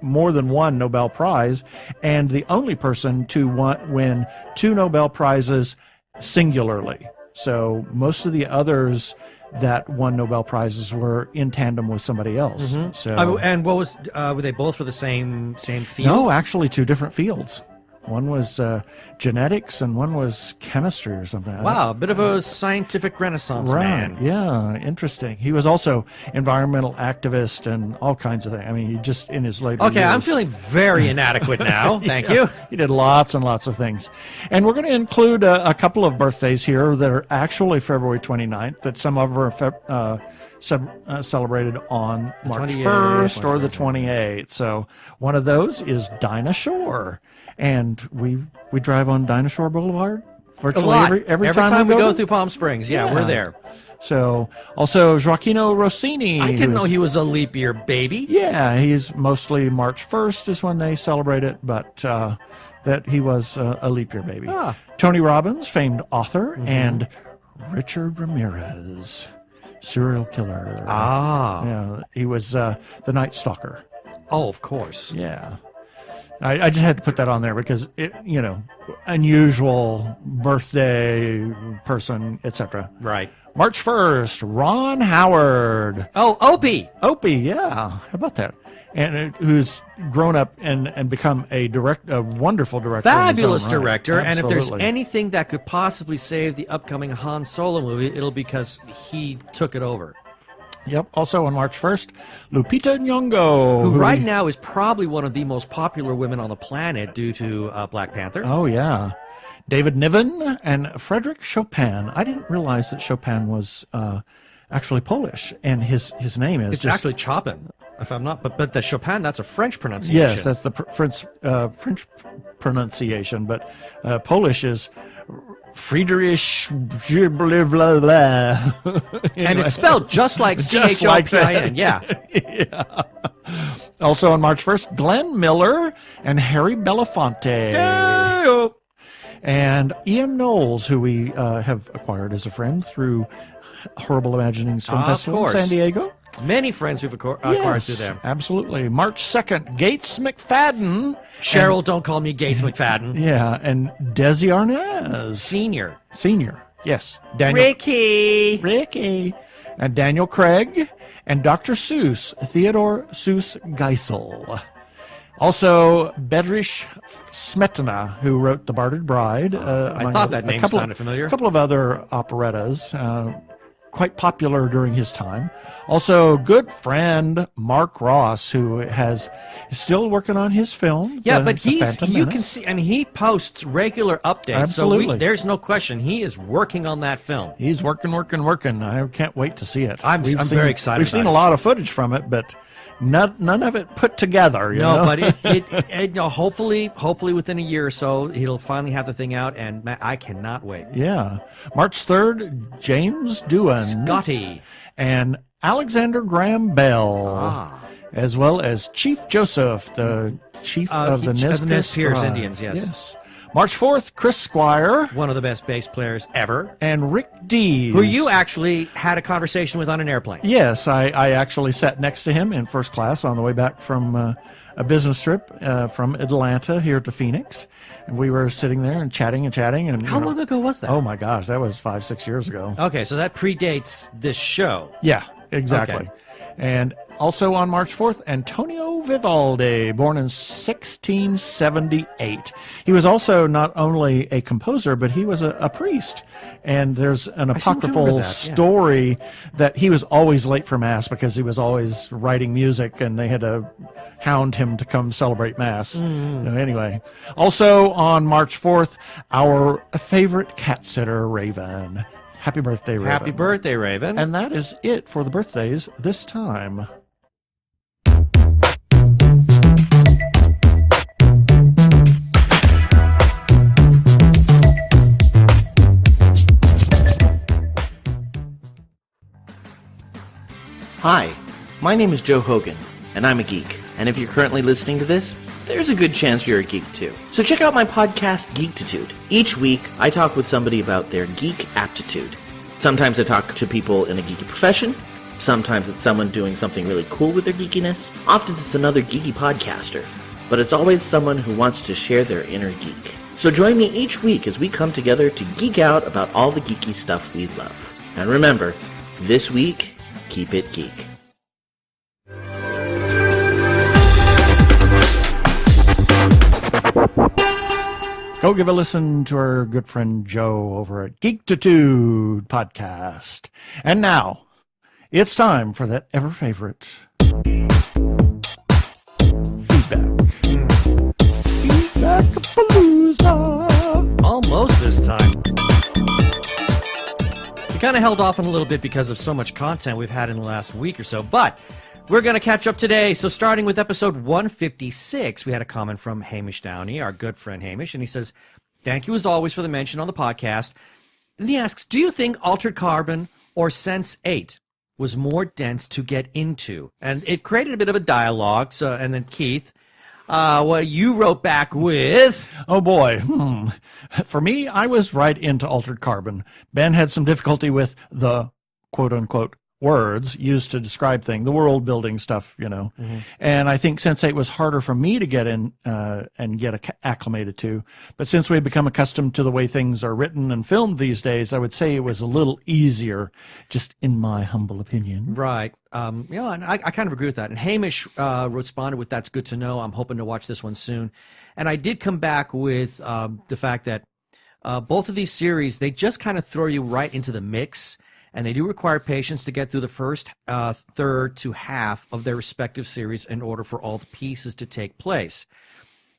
more than one Nobel Prize, and the only person to win 2 Nobel Prizes singularly. So most of the others that won Nobel Prizes were in tandem with somebody else. Mm-hmm. So, and what was were they both for the same field? No, actually 2 different fields. One was genetics, and one was chemistry or something. Wow, a bit of a scientific renaissance man. Yeah, interesting. He was also environmental activist and all kinds of things. I mean, he just in his later years. I'm feeling very inadequate now. Thank you. He did lots and lots of things. And we're going to include a couple of birthdays here that are actually February 29th, that some of them are celebrated on March 1st or the 28th. So one of those is Dinah Shore. And we drive on Dinah Shore Boulevard virtually every time we go through Palm Springs. Yeah, we're there. So also Gioacchino Rossini. I didn't know he was a leap year baby. Yeah, he's mostly March 1st is when they celebrate it, but that he was a leap year baby. Tony Robbins, famed author, and Richard Ramirez, serial killer. Yeah, he was the Night Stalker. Oh, of course. Yeah. I just had to put that on there because unusual birthday person, etc. Right. March 1st, Ron Howard. Oh, Opie. Opie, yeah. How about that? and who's grown up and become a wonderful director. Fabulous in his own right. director. And if there's Absolutely. anything that could possibly save the upcoming Han Solo movie, it'll be because he took it over. Yep. Also on March 1st, Lupita Nyong'o, Who right now is probably one of the most popular women on the planet due to Black Panther. Oh, yeah. David Niven and Frederick Chopin. I didn't realize that Chopin was actually Polish, and his name is It's actually Chopin, if I'm not. But the Chopin, that's a French pronunciation. Yes, that's the French pronunciation, but Polish is Friedrich blah, blah, blah. Anyway. And it's spelled just like Just like C-H-O-P-I-N, that. yeah. Yeah. Also on March 1st, Glenn Miller and Harry Belafonte. Damn. And Ian Knowles, who we have acquired as a friend through Horrible Imaginings Film Of Festival in course. San Diego. Many friends we've acquired Yes, through them. absolutely. March 2nd, Gates McFadden. Cheryl, don't call me Gates McFadden. Yeah, and Desi Arnaz. Senior. Senior, yes. Daniel Ricky. And Daniel Craig. And Dr. Seuss, Theodore Seuss Geisel. Also, Bedřich Smetana, who wrote The Bartered Bride. I thought that name sounded familiar. A couple of other operettas, quite popular during his time. Also, good friend Mark Ross, who is still working on his film. Yeah, The but Phantom you Menace. can see, I mean, he posts regular updates. Absolutely. So there's no question. He is working on that film. He's working. I can't wait to see it. I'm very excited We've seen about a lot of footage from it, but none of it put together. You know? But hopefully within a year or so, he'll finally have the thing out, and I cannot wait. Yeah. March 3rd, James Doohan. Scotty. And Alexander Graham Bell. As well as Chief Joseph, the chief of the Nez Perce tribe. Indians, yes. March 4th, Chris Squire. One of the best bass players ever. And Rick Dees. Who you actually had a conversation with on an airplane. Yes, I actually sat next to him in first class on the way back from a business trip from Atlanta here to Phoenix. And we were sitting there and chatting. And How long ago was that? Oh, my gosh, that was 5-6 years ago. Okay, so that predates this show. Yeah, exactly. Okay. And also on March 4th, Antonio Vivaldi, born in 1678. He was also not only a composer, but he was a priest. And there's an apocryphal story that he was always late for Mass because he was always writing music and they had to hound him to come celebrate Mass. Anyway, also on March 4th, our favorite cat sitter, Raven. Happy birthday, Raven. Happy birthday, Raven. And that is it for the birthdays this time. Hi, my name is Joe Hogan, and I'm a geek. And if you're currently listening to this, there's a good chance you're a geek too. So check out my podcast, Geektitude. Each week, I talk with somebody about their geek aptitude. Sometimes I talk to people in a geeky profession. Sometimes it's someone doing something really cool with their geekiness. Often it's another geeky podcaster. But it's always someone who wants to share their inner geek. So join me each week as we come together to geek out about all the geeky stuff we love. And remember, this week, keep it geek. Go give a listen to our good friend Joe over at Geektitude Podcast. And now, it's time for that ever-favorite Feedback-a-palooza. Almost this time. We kind of held off on a little bit because of so much content we've had in the last week or so, but we're going to catch up today. So starting with episode 156, we had a comment from Hamish Downey, our good friend Hamish, and he says, "Thank you as always for the mention on the podcast." And he asks, do you think Altered Carbon or Sense 8 was more dense to get into? And it created a bit of a dialogue. So, and then Keith, what you wrote back with... Oh boy. For me, I was right into Altered Carbon. Ben had some difficulty with the quote-unquote words used to describe things, the world building stuff, you know. Mm-hmm. And I think Sense8 was harder for me to get in and get acclimated to. But since we've become accustomed to the way things are written and filmed these days, I would say it was a little easier, just in my humble opinion. Right. And I kind of agree with that. And Hamish responded with, "That's good to know. I'm hoping to watch this one soon." And I did come back with the fact that both of these series, they just kind of throw you right into the mix. And they do require patience to get through the first third to half of their respective series in order for all the pieces to take place.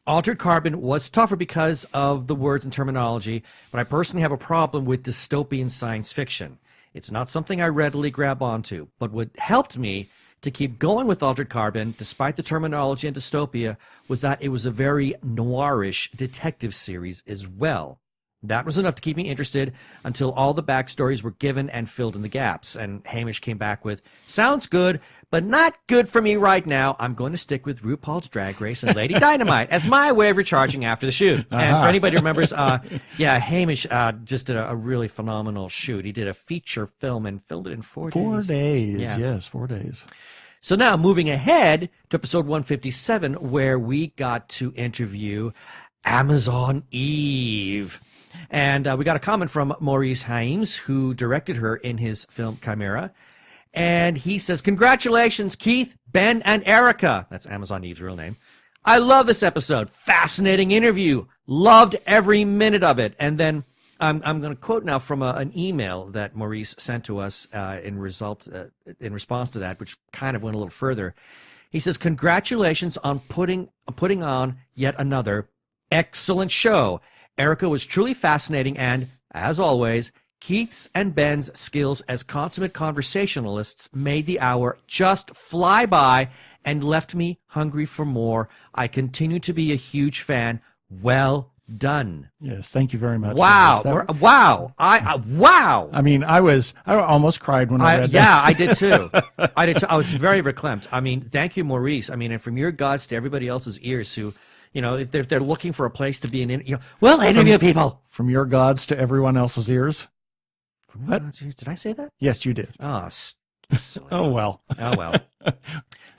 Altered Carbon was tougher because of the words and terminology, but I personally have a problem with dystopian science fiction. It's not something I readily grab onto, but what helped me to keep going with Altered Carbon, despite the terminology and dystopia, was that it was a very noirish detective series as well. That was enough to keep me interested until all the backstories were given and filled in the gaps. And Hamish came back with, "Sounds good, but not good for me right now. I'm going to stick with RuPaul's Drag Race and Lady Dynamite as my way of recharging after the shoot." And for anybody who remembers, Hamish just did a really phenomenal shoot. He did a feature film and filmed it in 4 days. 4 days, Yeah. yes, 4 days. So now moving ahead to episode 157, where we got to interview Amazon Eve. And we got a comment from Maurice Hames, who directed her in his film Chimera. And he says, "Congratulations, Keith, Ben, and Erica." That's Amazon Eve's real name. "I love this episode. Fascinating interview. Loved every minute of it." And then I'm going to quote now from an email that Maurice sent to us in response to that, which kind of went a little further. He says, "Congratulations on putting on yet another excellent show. Erica was truly fascinating, and, as always, Keith's and Ben's skills as consummate conversationalists made the hour just fly by and left me hungry for more. I continue to be a huge fan. Well done." Yes, thank you very much. Wow. Wow. Wow. I mean, I almost cried when I read that. Yeah, I did too. I was very verklempt. I mean, thank you, Maurice. I mean, and from your gods to everybody else's ears who, you know, if they're looking for a place to be we'll interview people. From your gods to everyone else's ears. From what? Did I say that? Yes, you did. Oh, Oh, well. Oh, well.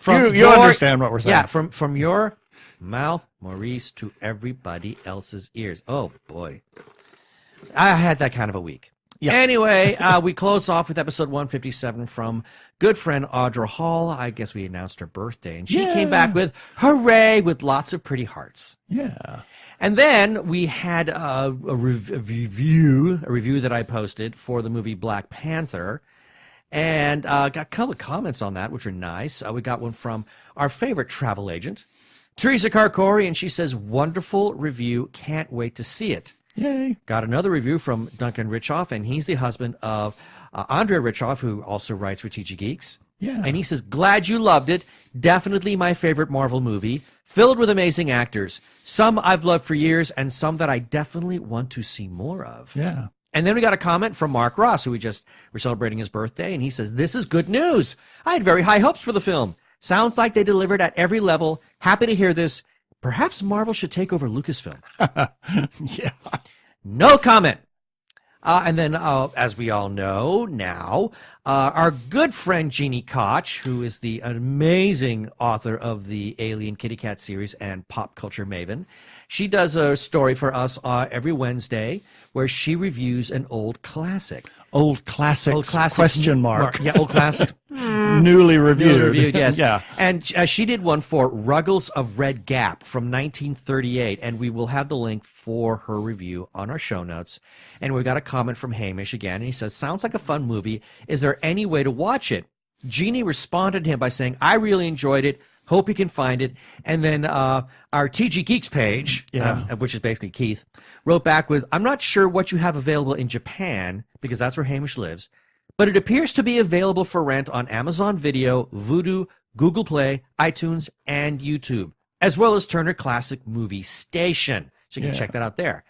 You understand what we're saying. Yeah, from your mouth, Maurice, to everybody else's ears. Oh, boy. I had that kind of a week. Yeah. Anyway, we close off with episode 157 from good friend Audra Hall. I guess we announced her birthday, and she came back with hooray with lots of pretty hearts. Yeah. And then we had a review that I posted for the movie Black Panther, and got a couple of comments on that, which are nice. We got one from our favorite travel agent, Teresa Carcori, and she says, "Wonderful review. Can't wait to see it." Yay. Got another review from Duncan Richoff, and he's the husband of Andrea Richoff, who also writes for TG Geeks. Yeah. And he says, "Glad you loved it. Definitely my favorite Marvel movie. Filled with amazing actors. Some I've loved for years, and some that I definitely want to see more of." Yeah. And then we got a comment from Mark Ross, who we're celebrating his birthday, and he says, "This is good news. I had very high hopes for the film. Sounds like they delivered at every level. Happy to hear this. Perhaps Marvel should take over Lucasfilm." Yeah. No comment. And then, as we all know now, our good friend Jeannie Koch, who is the amazing author of the Alien Kitty Cat series and pop culture maven, she does a story for us every Wednesday where she reviews an old classic. Old classics, question mark. Yeah, old classics. Newly reviewed. Newly reviewed, yes. Yeah. And she did one for Ruggles of Red Gap from 1938, and we will have the link for her review on our show notes. And we got a comment from Hamish again, and he says, "Sounds like a fun movie. Is there any way to watch it?" Jeannie responded to him by saying, "I really enjoyed it. Hope you can find it." And then our TG Geeks page, which is basically Keith, wrote back with, "I'm not sure what you have available in Japan, because that's where Hamish lives, but it appears to be available for rent on Amazon Video, Vudu, Google Play, iTunes, and YouTube, as well as Turner Classic Movie Station." So you can check that out there.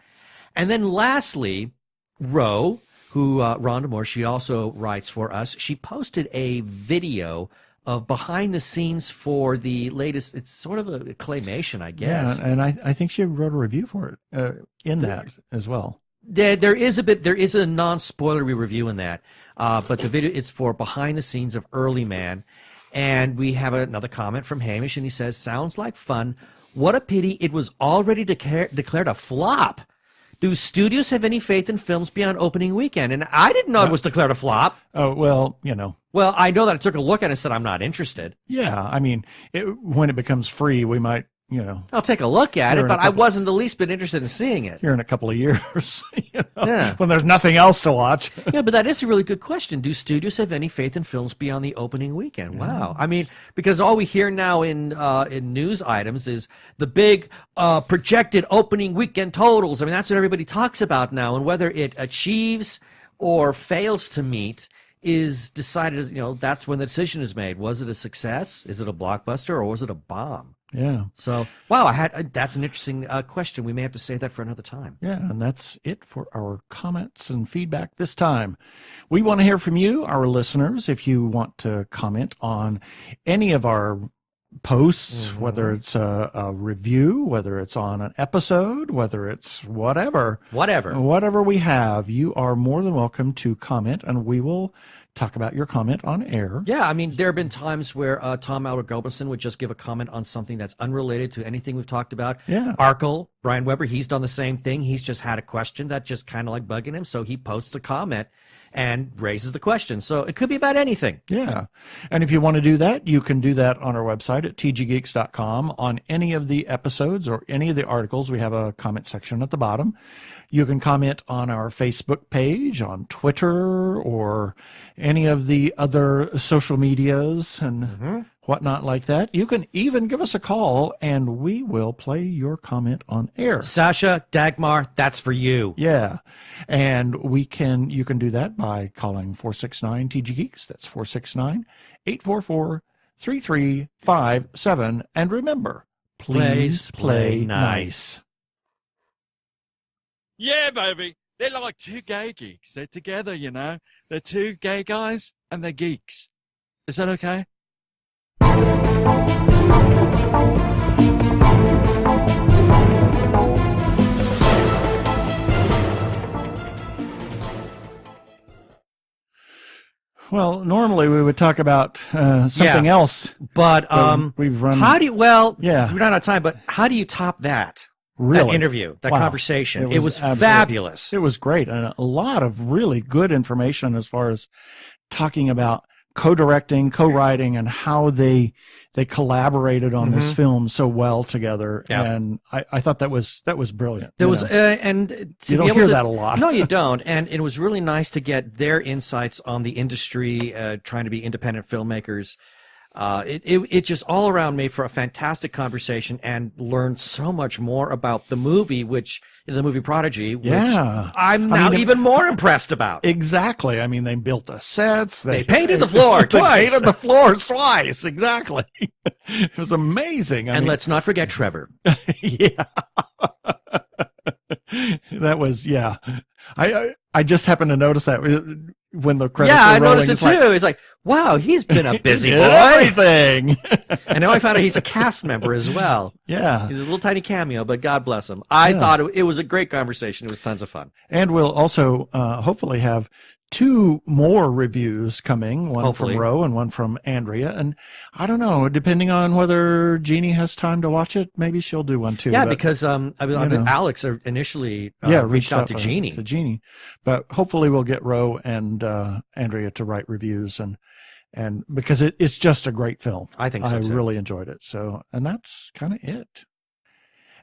And then lastly, Rhonda Moore, she also writes for us. She posted a video of behind the scenes for the latest, it's sort of a claymation, I guess. Yeah, and I think she wrote a review for it in that as well. There is a non-spoilery review in that, but the video, it's for behind the scenes of Early Man. And we have another comment from Hamish, and he says, sounds like fun. What a pity it was already declared a flop. Do studios have any faith in films beyond opening weekend? And I didn't know it was declared a flop. Oh, well, Well, I know that I took a look at it and said, I'm not interested. Yeah, I mean, when it becomes free, we might, I'll take a look at it, but I wasn't the least bit interested in seeing it. Here in a couple of years, Yeah. when there's nothing else to watch. Yeah, but that is a really good question. Do studios have any faith in films beyond the opening weekend? Yeah. Wow. I mean, because all we hear now in news items is the big projected opening weekend totals. I mean, that's what everybody talks about now, and whether it achieves or fails to meet is decided, that's when the decision is made. Was it a success? Is it a blockbuster, or was it a bomb? Yeah. So, wow, that's an interesting question. We may have to save that for another time. Yeah, and that's it for our comments and feedback this time. We want to hear from you, our listeners. If you want to comment on any of our posts, whether it's a review, whether it's on an episode, whether it's whatever we have, you are more than welcome to comment, and we will talk about your comment on air. Yeah, I mean, there have been times where Tom Albert Gilbertson would just give a comment on something that's unrelated to anything we've talked about. Yeah. Arkell, Brian Weber, he's done the same thing. He's just had a question that just kind of like bugging him, so he posts a comment and raises the question. So it could be about anything. Yeah. And if you want to do that, you can do that on our website at tggeeks.com. On any of the episodes or any of the articles, we have a comment section at the bottom. You can comment on our Facebook page, on Twitter, or any of the other social medias and whatnot like that. You can even give us a call, and we will play your comment on air. Sasha, Dagmar, that's for you. Yeah. And you can do that by calling 469-TG-GEEKS. That's 469-844-3357. And remember, please play nice. Yeah, baby. They're like two gay geeks. They're together, They're two gay guys and they're geeks. Is that okay? Well, normally we would talk about something else. But we've run. we're not Yeah. out of time, but how do you top that? Really? That interview, that Wow. conversation. It was absolute- fabulous. It was great, and a lot of really good information as far as talking about co-directing, co-writing, and how they collaborated on this film so well together. Yeah. And I thought that was brilliant. There was, and to you be don't able hear to, that a lot. No, you don't. And it was really nice to get their insights on the industry, trying to be independent filmmakers. It just all around made for a fantastic conversation, and learned so much more about the movie, the movie Prodigy, which I'm now even more impressed about. Exactly. I mean, they built the sets. They painted the floor twice. They painted the floors twice. Exactly. It was amazing. And let's not forget Trevor. Yeah. That was, yeah. I just happened to notice that when the credits were I rolling. noticed it too. It's like, wow, he's been a busy boy. Everything. And now I found out he's a cast member as well. Yeah. He's a little tiny cameo, but God bless him. I thought it was a great conversation. It was tons of fun. And we'll also hopefully have 2 more reviews coming, one Hopefully. from Ro and one from Andrea. And I don't know, depending on whether Jeannie has time to watch it, maybe she'll do one too. Yeah, but, because Alex initially reached out to Jeannie. To Jeannie. But hopefully we'll get Ro and Andrea to write reviews, and because it's just a great film. I think so too. I really enjoyed it. So, and that's kind of it.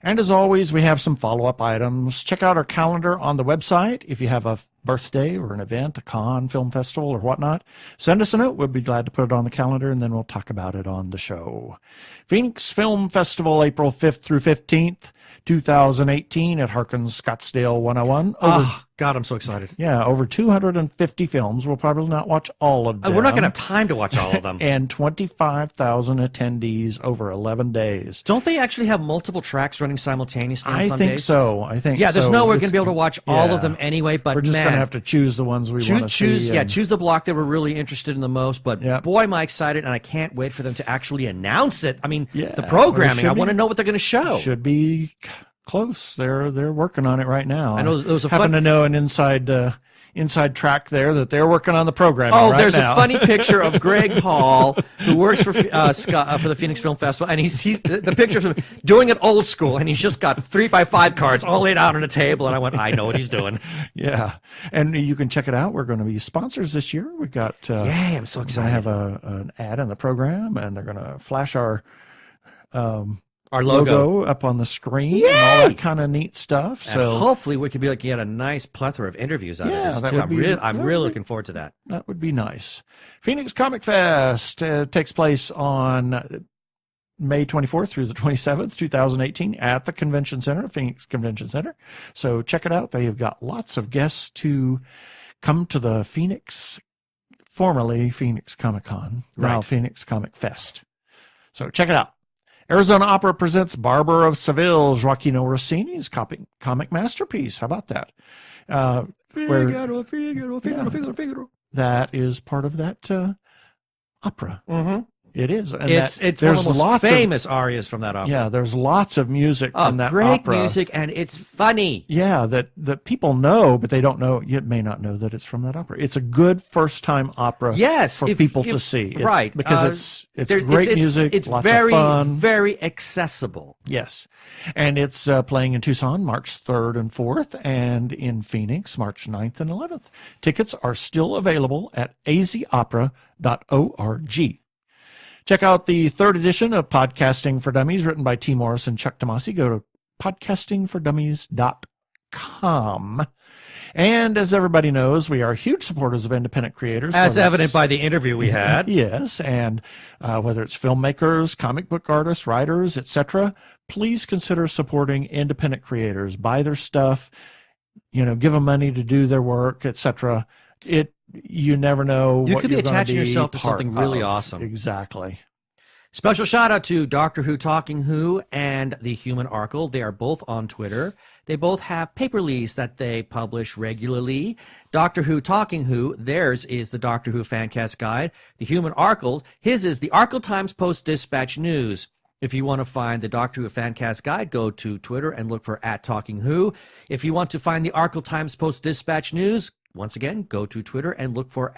And as always, we have some follow-up items. Check out our calendar on the website. If you have a birthday or an event, a con, film festival, or whatnot, send us a note. We'll be glad to put it on the calendar, and then we'll talk about it on the show. Phoenix Film Festival, April 5th through 15th, 2018 at Harkins Scottsdale 101. God, I'm so excited. Yeah, over 250 films. We'll probably not watch all of them. We're not going to have time to watch all of them. And 25,000 attendees over 11 days. Don't they actually have multiple tracks running simultaneously on some I think days? so. I think Yeah, there's so. no way we're going to be able to watch all of them anyway, but we're just man, going to have to choose the ones we want to choose. see. Yeah, choose the block that we're really interested in the most. But boy, am I excited, and I can't wait for them to actually announce it. I mean, the programming. I want to know what they're going to show. Should be close. They're working on it right now. I know there was a happen to know an inside track there that they're working on the program. There's a funny picture of Greg Hall, who works for the Phoenix Film Festival, and he's the picture of him doing it old school, and he's just got 3x5 cards all laid out on a table, and I went, I know what he's doing. Yeah, and you can check it out. We're going to be sponsors this year. We got yay! I'm so excited. I have an ad in the program, and they're going to flash our logo up on the screen. Yay! And all that kind of neat stuff. And so hopefully we could be get a nice plethora of interviews out of this too. I'm really looking forward to that. That would be nice. Phoenix Comic Fest takes place on May 24th through the 27th, 2018 at the Convention Center, Phoenix Convention Center. So check it out. They have got lots of guests to come to the Phoenix, formerly Phoenix Comic Con, now Phoenix Comic Fest. So check it out. Arizona Opera presents Barber of Seville, Joaquin Rossini's comic masterpiece. How about that? Figaro. That is part of that opera. Mm-hmm. It is. And it's one of the most famous arias from that opera. Yeah, there's lots of music from that great opera. Music, and it's funny. Yeah, that people know, but they don't know. You may not know that it's from that opera. It's a good first-time opera. Yes, for people to see. Because it's great music. It's lots very, of fun. very accessible. Yes, and it's playing in Tucson March 3rd and 4th, and in Phoenix March 9th and 11th. Tickets are still available at azopera.org. Check out the third edition of Podcasting for Dummies, written by T. Morris and Chuck Tomasi. Go to podcastingfordummies.com. And as everybody knows, we are huge supporters of independent creators. As evident by the interview we had. Yes, and whether it's filmmakers, comic book artists, writers, etc., please consider supporting independent creators. Buy their stuff, give them money to do their work, etc. You never know. You what could be you're attaching be yourself to something really of. awesome. Exactly. Special shout out to Doctor Who Talking Who and the Human Arkle. They are both on Twitter. They both have paperlies that they publish regularly. Doctor Who Talking Who, theirs is the Doctor Who Fancast Guide. The Human Arkle, his is the Arkle Times Post Dispatch News. If you want to find the Doctor Who Fancast Guide, go to Twitter and look for @TalkingWho. If you want to find the Arkle Times Post Dispatch News, once again, go to Twitter and look for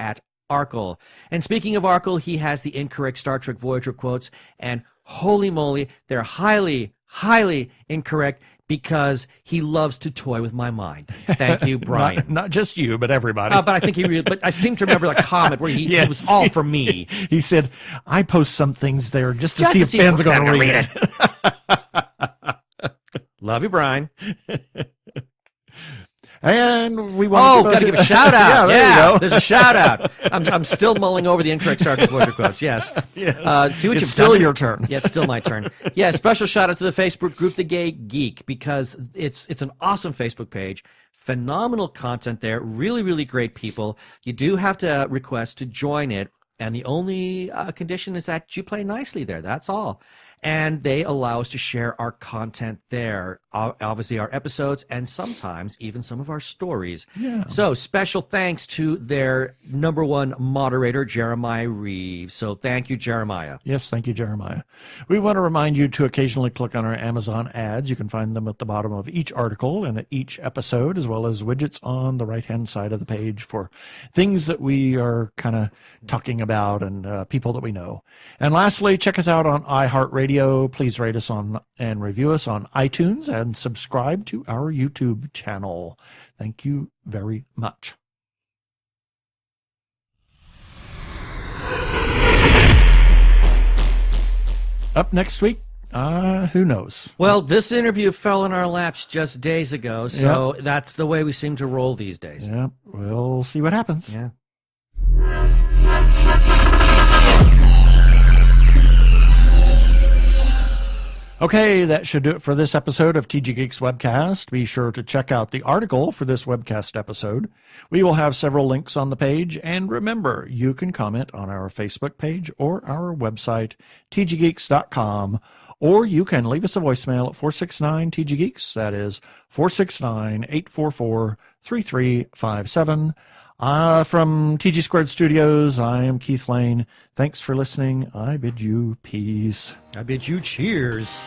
@Arkle. And speaking of Arkle, he has the incorrect Star Trek Voyager quotes, and holy moly, they're highly, highly incorrect because he loves to toy with my mind. Thank you, Brian. not just you, but everybody. But I think but I seem to remember a comment where he was all for me. He said, I post some things there just to see if Ben's going to read it. Love you, Brian. And we want got to give a shout out. There you go. There's a shout out. I'm still mulling over the incorrect Star Trek Voyager quotes. Yes. Yes. See what it's you've still done. Your turn. Yeah, it's still my turn. Yeah, special shout out to the Facebook group, The Gay Geek, because it's an awesome Facebook page. Phenomenal content there. Really, really great people. You do have to request to join it, and the only condition is that you play nicely there. That's all. And they allow us to share our content there, obviously our episodes, and sometimes even some of our stories. Yeah. So special thanks to their #1 moderator, Jeremiah Reeves. So thank you, Jeremiah. Yes, thank you, Jeremiah. We want to remind you to occasionally click on our Amazon ads. You can find them at the bottom of each article and at each episode, as well as widgets on the right-hand side of the page for things that we are kind of talking about and people that we know. And lastly, check us out on iHeartRadio. Please rate us on and review us on iTunes and subscribe to our YouTube channel. Thank you very much. Up next week, who knows? Well, this interview fell in our laps just days ago, so that's the way we seem to roll these days. Yeah, we'll see what happens. Yeah. Okay, that should do it for this episode of TG Geeks Webcast. Be sure to check out the article for this webcast episode. We will have several links on the page, and remember, you can comment on our Facebook page or our website, tggeeks.com, or you can leave us a voicemail at 469-TG-GEEKS. That is 469-844-3357. From TG Squared Studios, I am Keith Lane. Thanks for listening. I bid you peace. I bid you cheers.